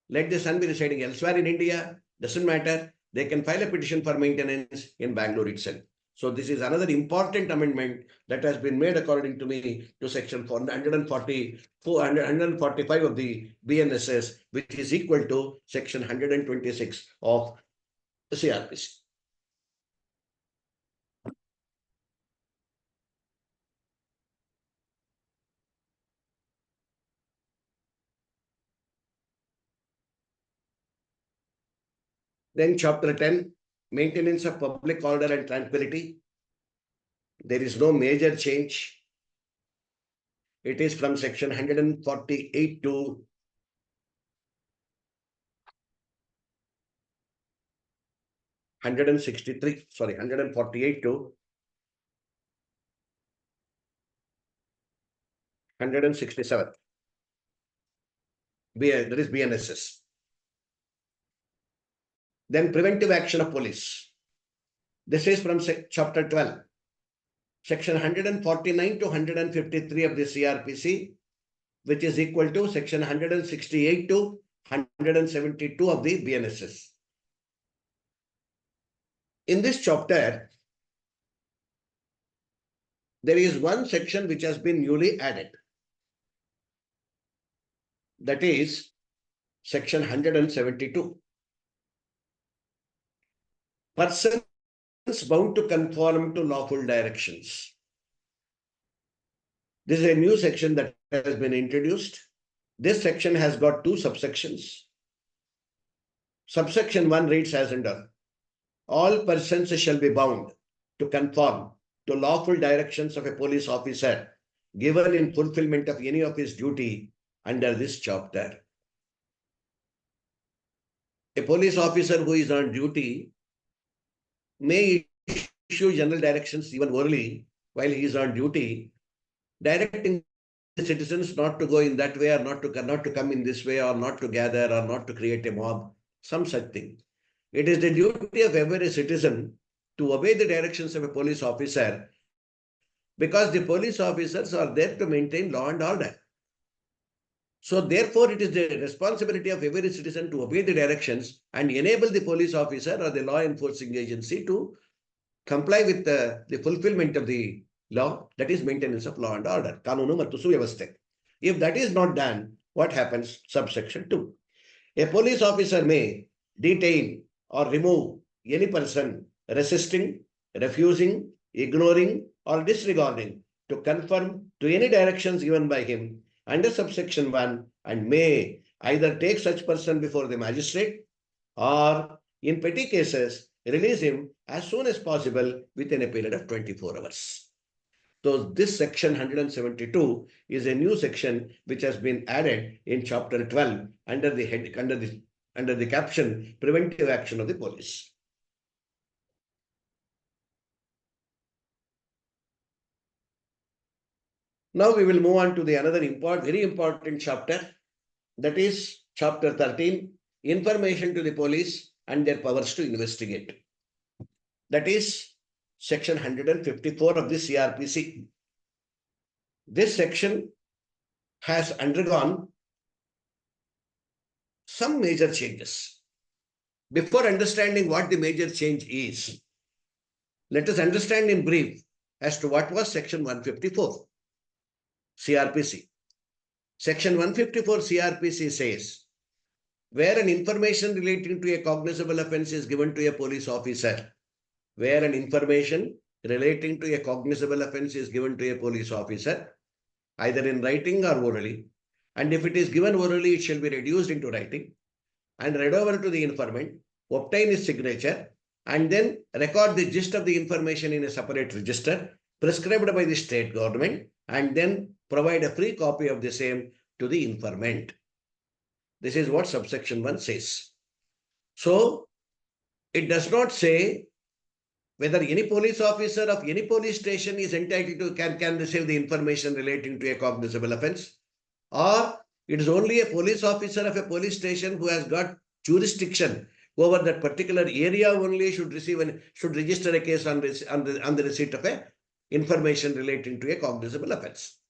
let the son be residing elsewhere in India, doesn't matter. They can file a petition for maintenance in Bangalore itself. So this is another important amendment that has been made according to me to section 145 of the BNSS, which is equal to section 126 of the CRPC. Then chapter 10, maintenance of public order and tranquility. There is no major change. It is from section 148 to 163, sorry, 148 to 167. There is BNSS. Then preventive action of police. This is from chapter 12, section 149 to 153 of the CRPC, which is equal to section 168 to 172 of the BNSS. In this chapter, there is one section which has been newly added. That is section 172. Persons bound to conform to lawful directions. This is a new section that has been introduced. This section has got two subsections. Subsection 1 reads as under: all persons shall be bound to conform to lawful directions of a police officer given in fulfillment of any of his duty under this chapter. A police officer who is on duty may issue general directions even orally while he is on duty, directing the citizens not to go in that way, or not to come in this way, or not to gather, or not to create a mob, some such thing. It is the duty of every citizen to obey the directions of a police officer, because the police officers are there to maintain law and order. So therefore, it is the responsibility of every citizen to obey the directions and enable the police officer or the law enforcing agency to comply with the fulfillment of the law, that is maintenance of law and order. Kanunu ಮತ್ತು ಸುವ್ಯವಸ್ಥೆ. If that is not done, what happens? Subsection 2. A police officer may detain or remove any person resisting, refusing, ignoring, or disregarding to conform to any directions given by him under subsection 1, and may either take such person before the magistrate or, in petty cases, release him as soon as possible within a period of 24 hours. So this section 172 is a new section which has been added in chapter 12 under the head, under the caption preventive action of the police. Now we will move on to the another very important chapter, that is chapter 13, information to the police and their powers to investigate. That is section 154 of the CRPC. This section has undergone some major changes. Before understanding what the major change is, let us understand in brief as to what was section 154 CRPC. Section 154 CRPC says, where an information relating to a cognizable offence is given to a police officer, where an information relating to a cognizable offence is given to a police officer, either in writing or orally, and if it is given orally, it shall be reduced into writing and read over to the informant, obtain his signature, and then record the gist of the information in a separate register prescribed by the state government, and then provide a free copy of the same to the informant. This is what subsection 1 says. So it does not say whether any police officer of any police station is entitled to can receive the information relating to a cognizable offence, or it is only a police officer of a police station who has got jurisdiction over that particular area only should receive and should register a case on the receipt of a information relating to a cognizable offence.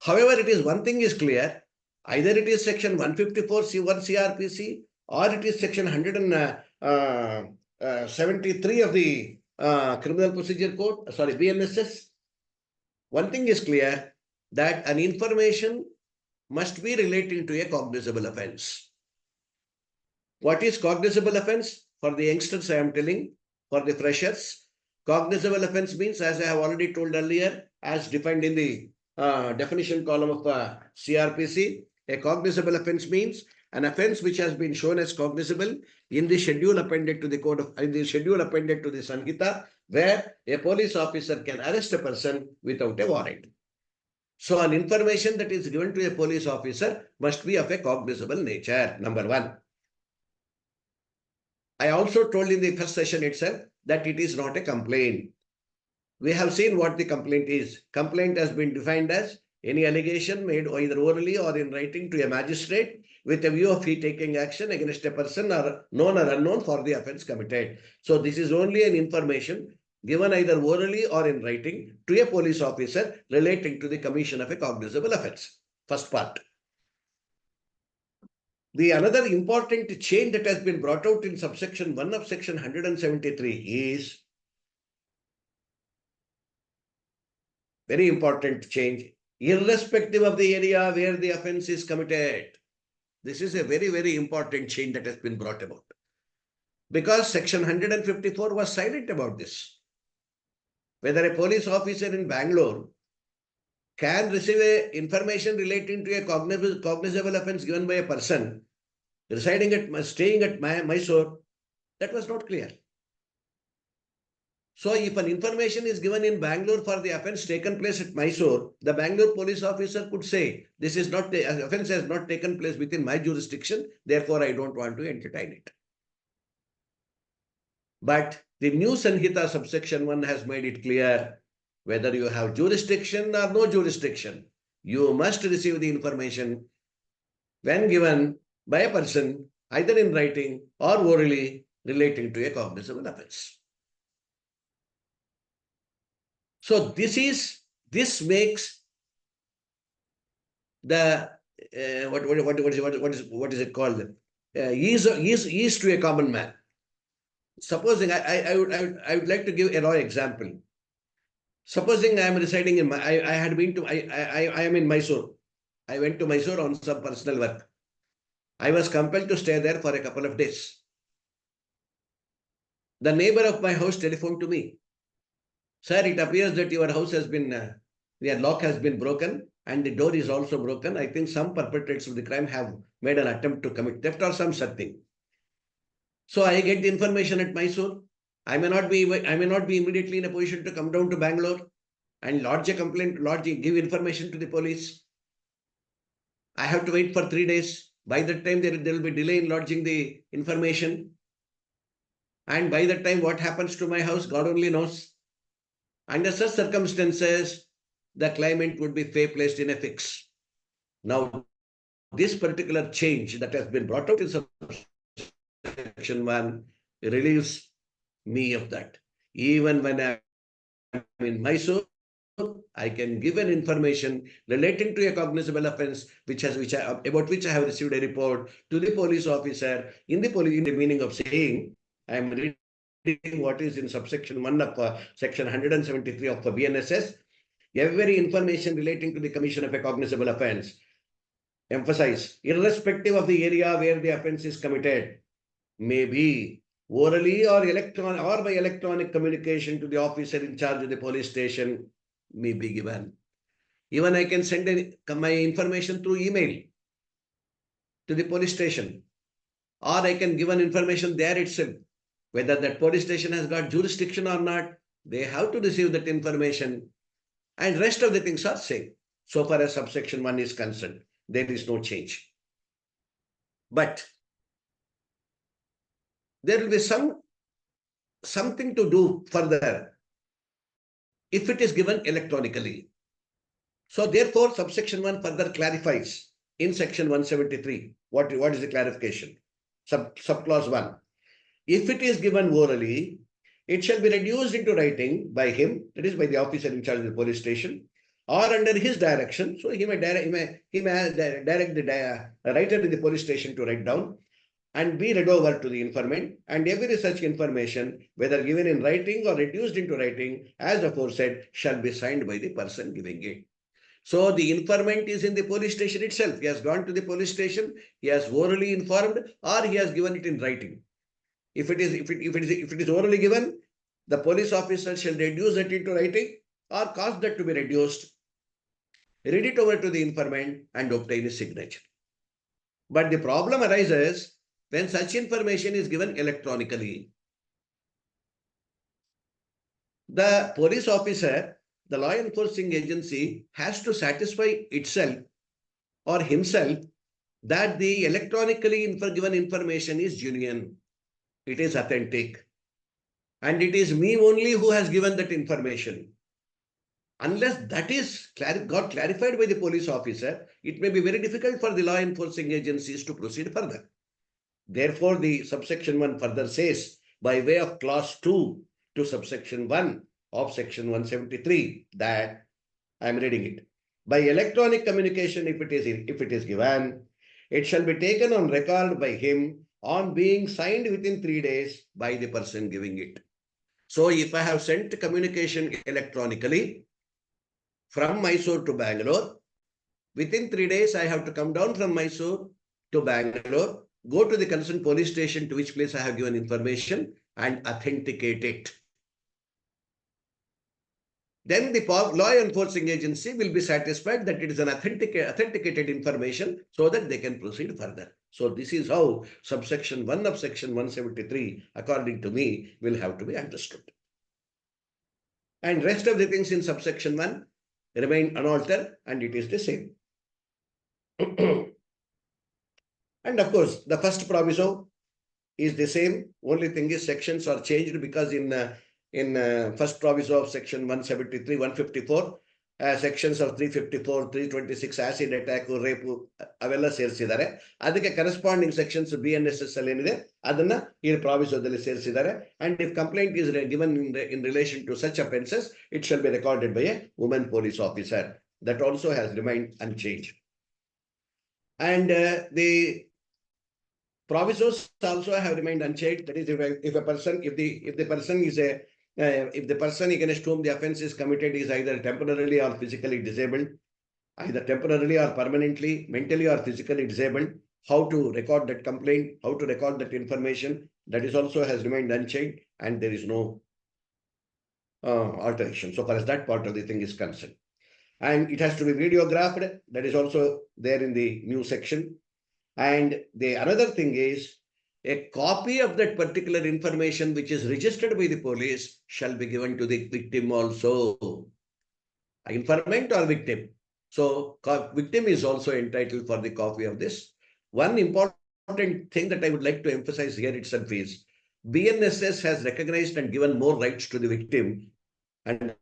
However, it is one thing is clear, either it is section 154 C1 CRPC or it is section 173 of the Criminal Procedure Code, BNSS. One thing is clear, that an information must be relating to a cognizable offense. What is cognizable offense? For the youngsters, I am telling, for the freshers, cognizable offense means, as I have already told earlier, as defined in the definition column of CRPC, a cognizable offense means an offense which has been shown as cognizable in the schedule appended to the Sanhita, where a police officer can arrest a person without a warrant. So an information that is given to a police officer must be of a cognizable nature, number one. I also told in the first session itself that it is not a complaint. We have seen what the complaint is. Complaint has been defined as any allegation made either orally or in writing to a magistrate with a view of he taking action against a person or known or unknown for the offense committed. So this is only an information given either orally or in writing to a police officer relating to the commission of a cognizable offense. First part. The another important change that has been brought out in subsection 1 of section 173 is very important change, irrespective of the area where the offense is committed. This is a very, very important change that has been brought about. Because section 154 was silent about this. Whether a police officer in Bangalore can receive a information relating to a cognizable offense given by a person staying at Mysore, that was not clear. So if an information is given in Bangalore for the offense taken place at Mysore, the Bangalore police officer could say, this is not the offense has not taken place within my jurisdiction, therefore I don't want to entertain it. But the new Sanhita subsection 1 has made it clear, whether you have jurisdiction or no jurisdiction, you must receive the information when given by a person, either in writing or orally, relating to a cognizable offense. So this makes the what is it called? Ease to a common man. Supposing I would like to give a raw example. Supposing I am residing in I am in Mysore. I went to Mysore on some personal work. I was compelled to stay there for a couple of days. The neighbor of my house telephoned to me. Sir, it appears that your house has been, your lock has been broken and the door is also broken. I think some perpetrators of the crime have made an attempt to commit theft or some such thing. So I get the information at Mysore. I may not be immediately in a position to come down to Bangalore and lodge a complaint, give information to the police. I have to wait for 3 days. By that time, there will be delay in lodging the information. And by that time, what happens to my house, God only knows. Under such circumstances, the claimant would be placed in a fix. Now, this particular change that has been brought out in section 1 relieves me of that. Even when I am in Mysore, I can give an information relating to a cognizable offense about which I have received a report to the police officer in the meaning of saying, I am reading what is in subsection 1 of section 173 of the BNSS. Every information relating to the commission of a cognizable offense, emphasize, irrespective of the area where the offense is committed, may be orally or by electronic communication to the officer in charge of the police station, may be given. Even I can send my information through email to the police station, or I can give an information there itself. Whether that police station has got jurisdiction or not, they have to receive that information, and rest of the things are same. So far as subsection 1 is concerned, there is no change. But there will be something to do further if it is given electronically. So therefore, subsection 1 further clarifies in section 173. What is the clarification? Subclause 1. If it is given orally, it shall be reduced into writing by him, that is by the officer in charge of the police station, or under his direction. So he may direct the writer in the police station to write down, and be read over to the informant, and every such information, whether given in writing or reduced into writing, as aforesaid, shall be signed by the person giving it. So the informant is in the police station itself. He has gone to the police station, he has orally informed, or he has given it in writing. If it is orally given, the police officer shall reduce it into writing or cause that to be reduced, read it over to the informant and obtain his signature. But the problem arises when such information is given electronically. The police officer, the law enforcing agency, has to satisfy itself or himself that the electronically given information is genuine, it is authentic, and it is me only who has given that information. Unless that is got clarified by the police officer, it may be very difficult for the law enforcing agencies to proceed further. Therefore, the subsection 1 further says, by way of clause 2 to subsection 1 of section 173, that I am reading it. By electronic communication, if it is given, it shall be taken on record by him on being signed within 3 days by the person giving it. So if I have sent communication electronically from Mysore to Bangalore, within 3 days, I have to come down from Mysore to Bangalore, go to the concerned police station to which place I have given information and authenticate it. Then the law enforcing agency will be satisfied that it is an authenticated information so that they can proceed further. So this is how subsection 1 of section 173, according to me, will have to be understood. And rest of the things in subsection 1 remain unaltered and it is the same. And of course, the first proviso is the same. Only thing is sections are changed because in first proviso of section 173, 154, sections of 354, 326, acid attack, rape, avella ಸೇರಿಸಿದ್ದಾರೆ. ಅದಕ್ಕೆ corresponding sections BNSS ಅಲ್ಲಿ ಏನಿದೆ ಅದನ್ನ ಈ provisoದಲ್ಲಿ ಸೇರಿಸಿದ್ದಾರೆ. And if complaint is given in relation to such offences, it shall be recorded by a woman police officer. That also has remained unchanged. And the provisos also have remained unchanged. That is, if the person against whom the offence is committed is either temporarily or physically disabled, either temporarily or permanently, mentally or physically disabled, how to record that complaint, how to record that information, that is also has remained unchanged, and there is no alteration so far as that part of the thing is concerned. And it has to be videographed. That is also there in the new section. And the another thing is, a copy of that particular information which is registered by the police shall be given to the victim also. Informant or victim. So victim is also entitled for the copy of this. One important thing that I would like to emphasize here itself is, BNSS has recognized and given more rights to the victim under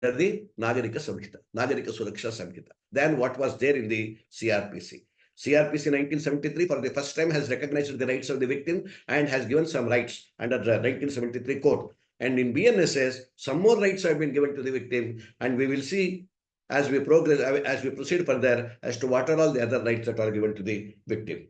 the Nagarik Suraksha Sanhita than what was there in the CRPC. CRPC 1973 for the first time has recognized the rights of the victim and has given some rights under the 1973 code. And in BNSS, some more rights have been given to the victim, and we will see as we progress, as we proceed further, as to what are all the other rights that are given to the victim.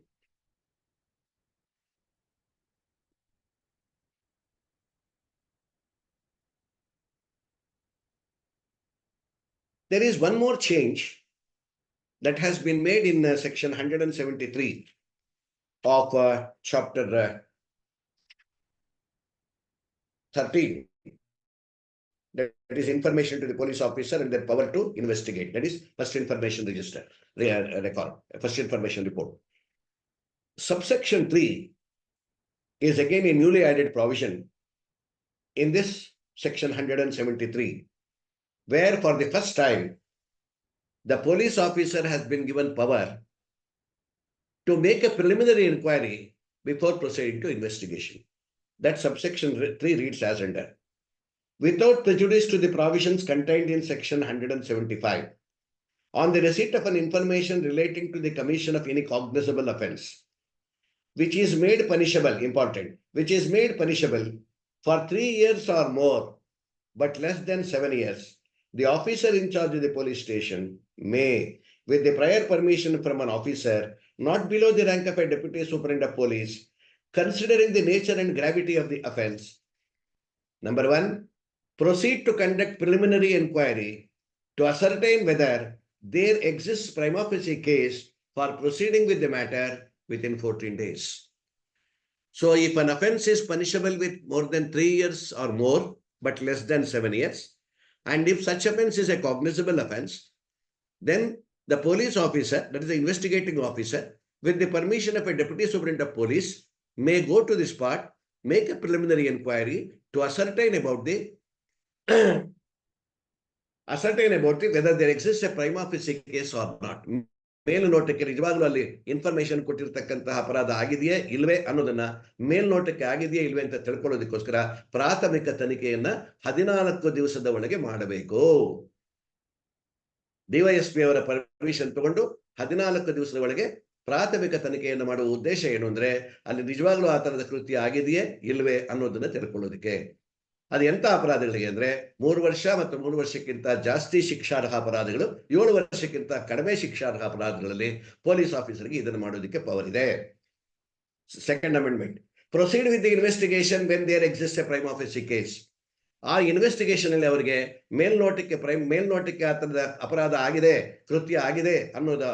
There is one more change that has been made in section 173 of chapter 13. That is information to the police officer and their power to investigate. That is first information register, record, first information report. Subsection 3 is again a newly added provision in this section 173, where for the first time, the police officer has been given power to make a preliminary inquiry before proceeding to investigation. That subsection 3 reads as under: without prejudice to the provisions contained in section 175, on the receipt of an information relating to the commission of any cognizable offence, which is made punishable, important, which is made punishable for 3 years or more, but less than 7 years, the officer in charge of the police station may, with the prior permission from an officer not below the rank of a deputy superintendent of police, considering the nature and gravity of the offense. Number 1, proceed to conduct preliminary inquiry to ascertain whether there exists prima facie case for proceeding with the matter within 14 days. So if an offense is punishable with more than 3 years or more, but less than 7 years, and if such offense is a cognizable offense, then the police officer, that is the investigating officer, with the permission of a deputy superintendent of police, may go to the spot, make a preliminary inquiry to ascertain about the whether there exists a prima facie case or not. ಮೇಲ್ನೋಟಕ್ಕೆ ನಿಜವಾಗ್ಲೂ ಅಲ್ಲಿ information ಕೊಟ್ಟಿರ್ತಕ್ಕಂತಹ ಅಪರಾಧ ಆಗಿದೆಯೇ ಇಲ್ವೇ ಅನ್ನೋದನ್ನ ಮೇಲ್ನೋಟಕ್ಕೆ ಆಗಿದೆಯೇ ಇಲ್ವೇ ಅಂತ ತಿಳ್ಕೊಳ್ಳೋದಕ್ಕೋಸ್ಕರ ಪ್ರಾಥಮಿಕ ತನಿಖೆಯನ್ನ 14 ದಿವಸದ ಒಳಗೆ ಮಾಡಬೇಕು. ಡಿವೈಎಸ್ಪಿ ಅವರ ಪರ್ಮಿಷನ್ ತಗೊಂಡು 14 ದಿವಸದ ಒಳಗೆ ಪ್ರಾಥಮಿಕ ತನಿಖೆಯನ್ನು ಮಾಡುವ ಉದ್ದೇಶ ಏನು ಅಂದ್ರೆ ಅಲ್ಲಿ ನಿಜವಾಗ್ಲೂ ಆ ತರದ ಕೃತ್ಯ ಆಗಿದೆಯೇ ಇಲ್ವೇ ಅನ್ನೋದನ್ನ ತಿಳ್ಕೊಳ್ಳೋದಕ್ಕೆ. ಅದು ಎಂತ ಅಪರಾಧಗಳಿಗೆ ಅಂದ್ರೆ 3 ವರ್ಷ ಮತ್ತು 3 ವರ್ಷಕ್ಕಿಂತ ಜಾಸ್ತಿ ಶಿಕ್ಷಾರ್ಹ ಅಪರಾಧಗಳು, 7 ವರ್ಷಕ್ಕಿಂತ ಕಡಿಮೆ ಶಿಕ್ಷಾರ್ಹ ಅಪರಾಧಗಳಲ್ಲಿ ಪೊಲೀಸ್ ಆಫೀಸರ್ಗೆ ಇದನ್ನು ಮಾಡೋದಕ್ಕೆ ಪವರ್ ಇದೆ. Second amendment, proceed with the investigation when there exist a prima facie case. ಆ ಇನ್ವೆಸ್ಟಿಗೇಷನ್ ಅಲ್ಲಿ ಅವರಿಗೆ ಮೇಲ್ನೋಟಕ್ಕೆ ಆ ತರದ ಅಪರಾಧ ಆಗಿದೆ, ಕೃತ್ಯ ಆಗಿದೆ ಅನ್ನೋದ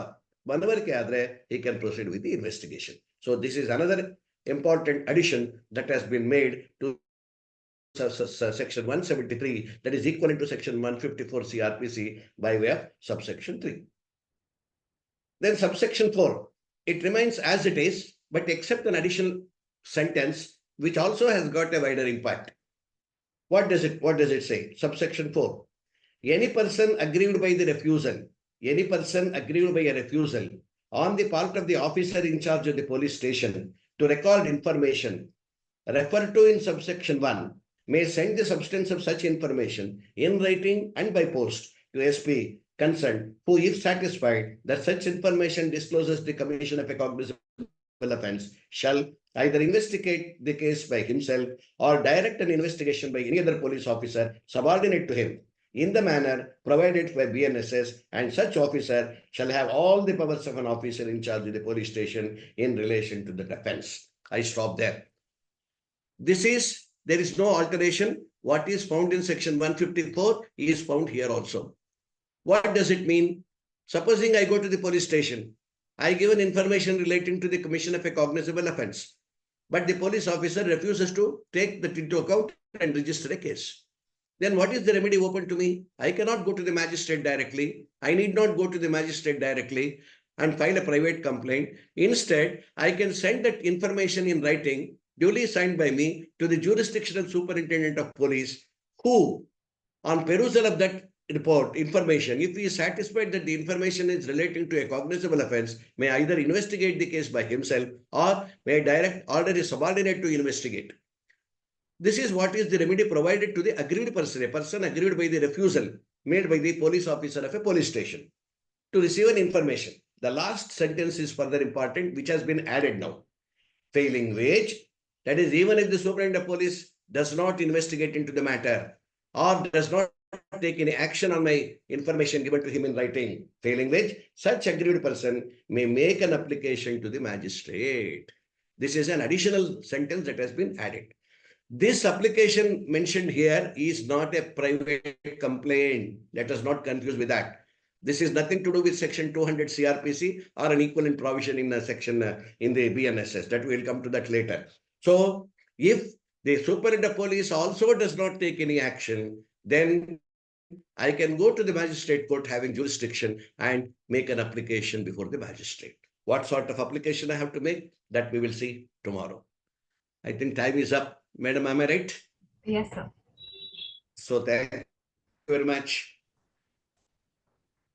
ಮನವರಿಕೆ ಆದ್ರೆ he can proceed with the investigation. So this is another important addition that has been made to section 173, that is equivalent to section 154 CRPC by way of subsection 3. Then subsection 4, it remains as it is, but except an additional sentence which also has got a wider impact. What does it say? Subsection 4, any person aggrieved by the refusal, on the part of the officer in charge of the police station to record information referred to in subsection 1 may send the substance of such information in writing and by post to SP concerned, who, if satisfied that such information discloses the commission of a cognizable offense, shall either investigate the case by himself or direct an investigation by any other police officer subordinate to him in the manner provided by BNSS, and such officer shall have all the powers of an officer in charge of the police station in relation to that offense. I stop there. There is no alteration. What is found in section 154 is found here also. What does it mean? Supposing I go to the police station, I give an information relating to the commission of a cognizable offense, but the police officer refuses to take that into account and register a case. Then what is the remedy open to me? I cannot go to the magistrate directly. I need not go to the magistrate directly and file a private complaint. Instead, I can send that information in writing, duly signed by me, to the jurisdictional superintendent of police, who, on perusal of that report information, if he is satisfied that the information is relating to a cognizable offense, may either investigate the case by himself or may direct order a subordinate to investigate. This is what is the remedy provided to the aggrieved person, a person aggrieved by the refusal made by the police officer of a police station to receive an information. The last sentence is further important, which has been added now. Failing which, that is, even if the superintendent of police does not investigate into the matter or does not take any action on my information given to him in writing, failing which, such aggrieved person may make an application to the magistrate. This is an additional sentence that has been added. This application mentioned here is not a private complaint. Let us not confuse with that. This is nothing to do with section 200 CRPC or an equivalent provision in a section in the BNSS. That we'll come to that later. So if the superintendent of police also does not take any action, then I can go to the magistrate court having jurisdiction and make an application before the magistrate. What sort of application I have to make, that we will see tomorrow. I think time is up. Madam, am I right? Yes, sir. So thank you very much.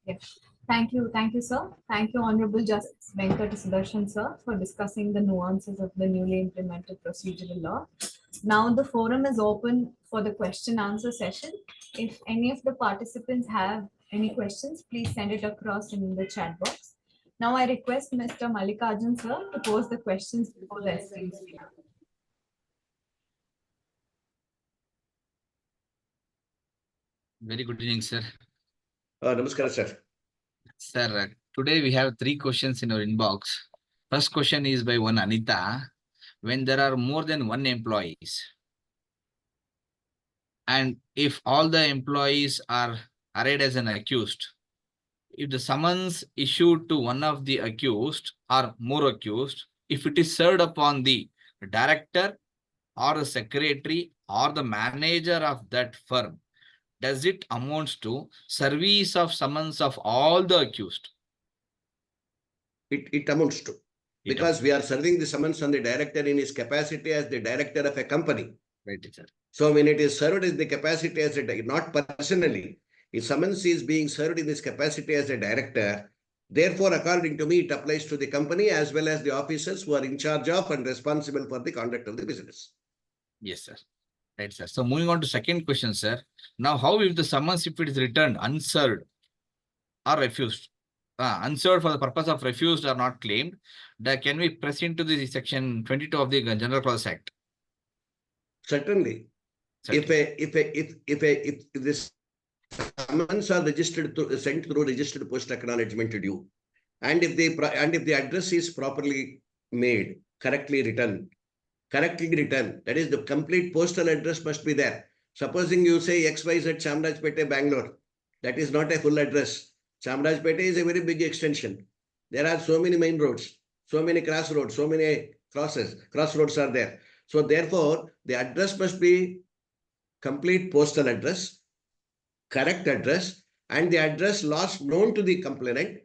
Yes. Thank you, sir. Thank you, Honorable Justice Venkata Sudarshan, sir, for discussing the nuances of the newly implemented procedural law. Now the forum is open for the question answer session. If any of the participants have any questions, please send it across in the chat box. Now I request Mr. Mallikarjun, sir, to pose the questions before the esteemed speaker. Very good evening, sir. Namaskar, sir. Sir, today we have 3 questions in our inbox. First question is by one Anita. when there are more than one employees. And if all the employees are arrayed as an accused, if the summons issued to one of the accused or more accused, if it is served upon the director or the secretary or the manager of that firm, does it amounts to service of summons of all the accused? It amounts to. Because we are serving the summons on the director in his capacity as the director of a company. Right, sir. So when it is served in the capacity as a, not personally, if summons is being served in his capacity as a director, therefore, according to me, it applies to the company as well as the officers who are in charge of and responsible for the conduct of the business. Yes, sir. Right, sir. So moving on to second question, sir. Now, how if the summons, if it is returned unserved or refused? Unserved for the purpose of refused or not claimed, can we press into the section 22 of the General Process Act? Certainly. If this summons are registered sent through registered post acknowledgement to due, and if the address is properly made, correctly written, that is the complete postal address must be there. Supposing you say XYZ Chamrajpete, Bangalore, that is not a full address. Chamrajpete is a very big extension. There are so many main roads, so many crossroads, so many crossroads are there. So therefore, the address must be complete postal address, correct address, and the address last known to the complainant,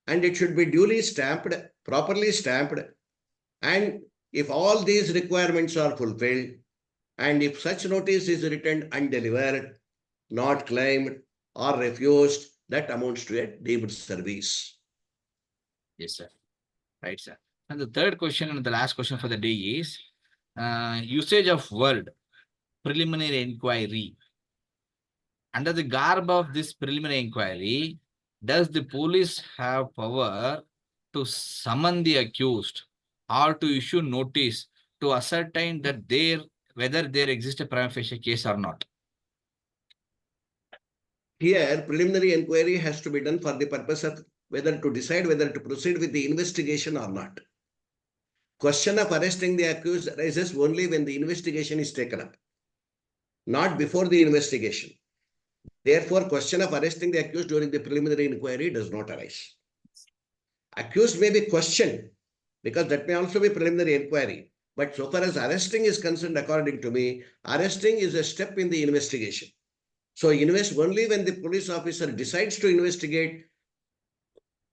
and it should be duly stamped, properly stamped. And if all these requirements are fulfilled, and if such notice is written undelivered, not claimed, or refused, that amounts to a deemed service. Yes, sir. Right, sir. And the third question and the last question for the day is usage of word preliminary inquiry. Under the garb of this preliminary inquiry, does the police have power to summon the accused or to issue notice to ascertain that whether there exists a prima facie case or not? Here, preliminary inquiry has to be done for the purpose of whether to decide whether to proceed with the investigation or not. Question of arresting the accused arises only when the investigation is taken up, not before the investigation. Therefore, question of arresting the accused during the preliminary inquiry does not arise. Accused may be questioned because that may also be preliminary inquiry. But so far as arresting is concerned, according to me, arresting is a step in the investigation. So only when the police officer decides to investigate,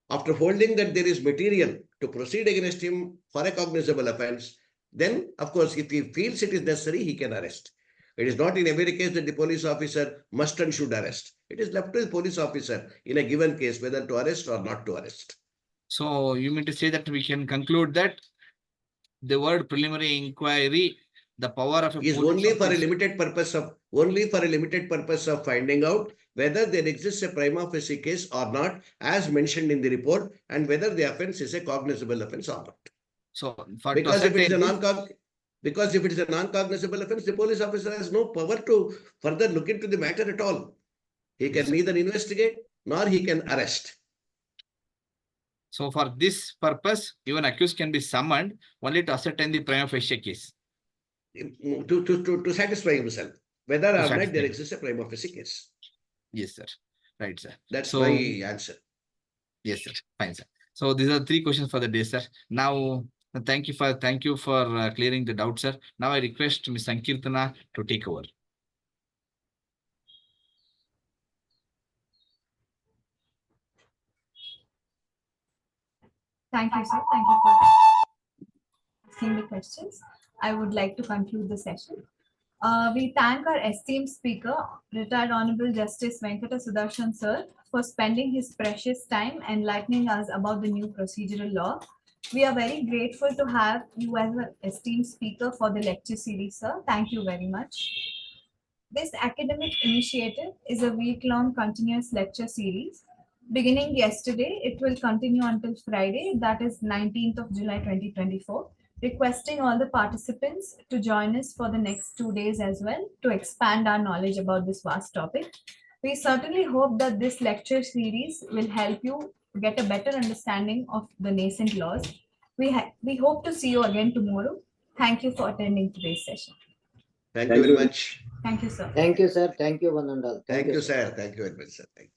after holding that there is material to proceed against him for a cognizable offense, then of course, if he feels it is necessary, he can arrest. It is not in every case that the police officer must and should arrest. It is left to the police officer in a given case whether to arrest or not to arrest. So you mean to say that we can conclude that the word preliminary inquiry, the power of a is only for a limited purpose of finding out whether there exists a prima facie case or not, as mentioned in the report, and whether the offense is a cognizable offense or not. So because if it is a non-cognizable offense, the police officer has no power to further look into the matter at all. He can neither investigate nor he can arrest. So for this purpose, even accused can be summoned only to ascertain the prima facie case. To satisfy himself whether or not there exists a prima facie case. Yes, sir. Right, sir. That's my answer. Yes, sir. Fine, sir. So these are 3 questions for the day, sir. Now, thank you for clearing the doubt, sir. Now I request Ms. Sankirtana to take over. Thank you, sir. Thank you for asking the questions. I would like to conclude the session. We thank our esteemed speaker, Retired Honorable Justice Venkata Sudarshan sir, for spending his precious time enlightening us about the new procedural law. We are very grateful to have you as an esteemed speaker for the lecture series, sir. Thank you very much. This academic initiative is a week-long continuous lecture series. Beginning yesterday, it will continue until Friday, that is 19th of July 2024. Requesting all the participants to join us for the next 2 days as well to expand our knowledge about this vast topic. We certainly hope that this lecture series will help you get a better understanding of the nascent laws. We hope to see you again tomorrow. Thank you for attending today's session. Thank you Thank very you. much. Thank you, sir. Thank you, sir. Thank you, one and all. Thank you, sir. Thank you very much, sir. Thank you.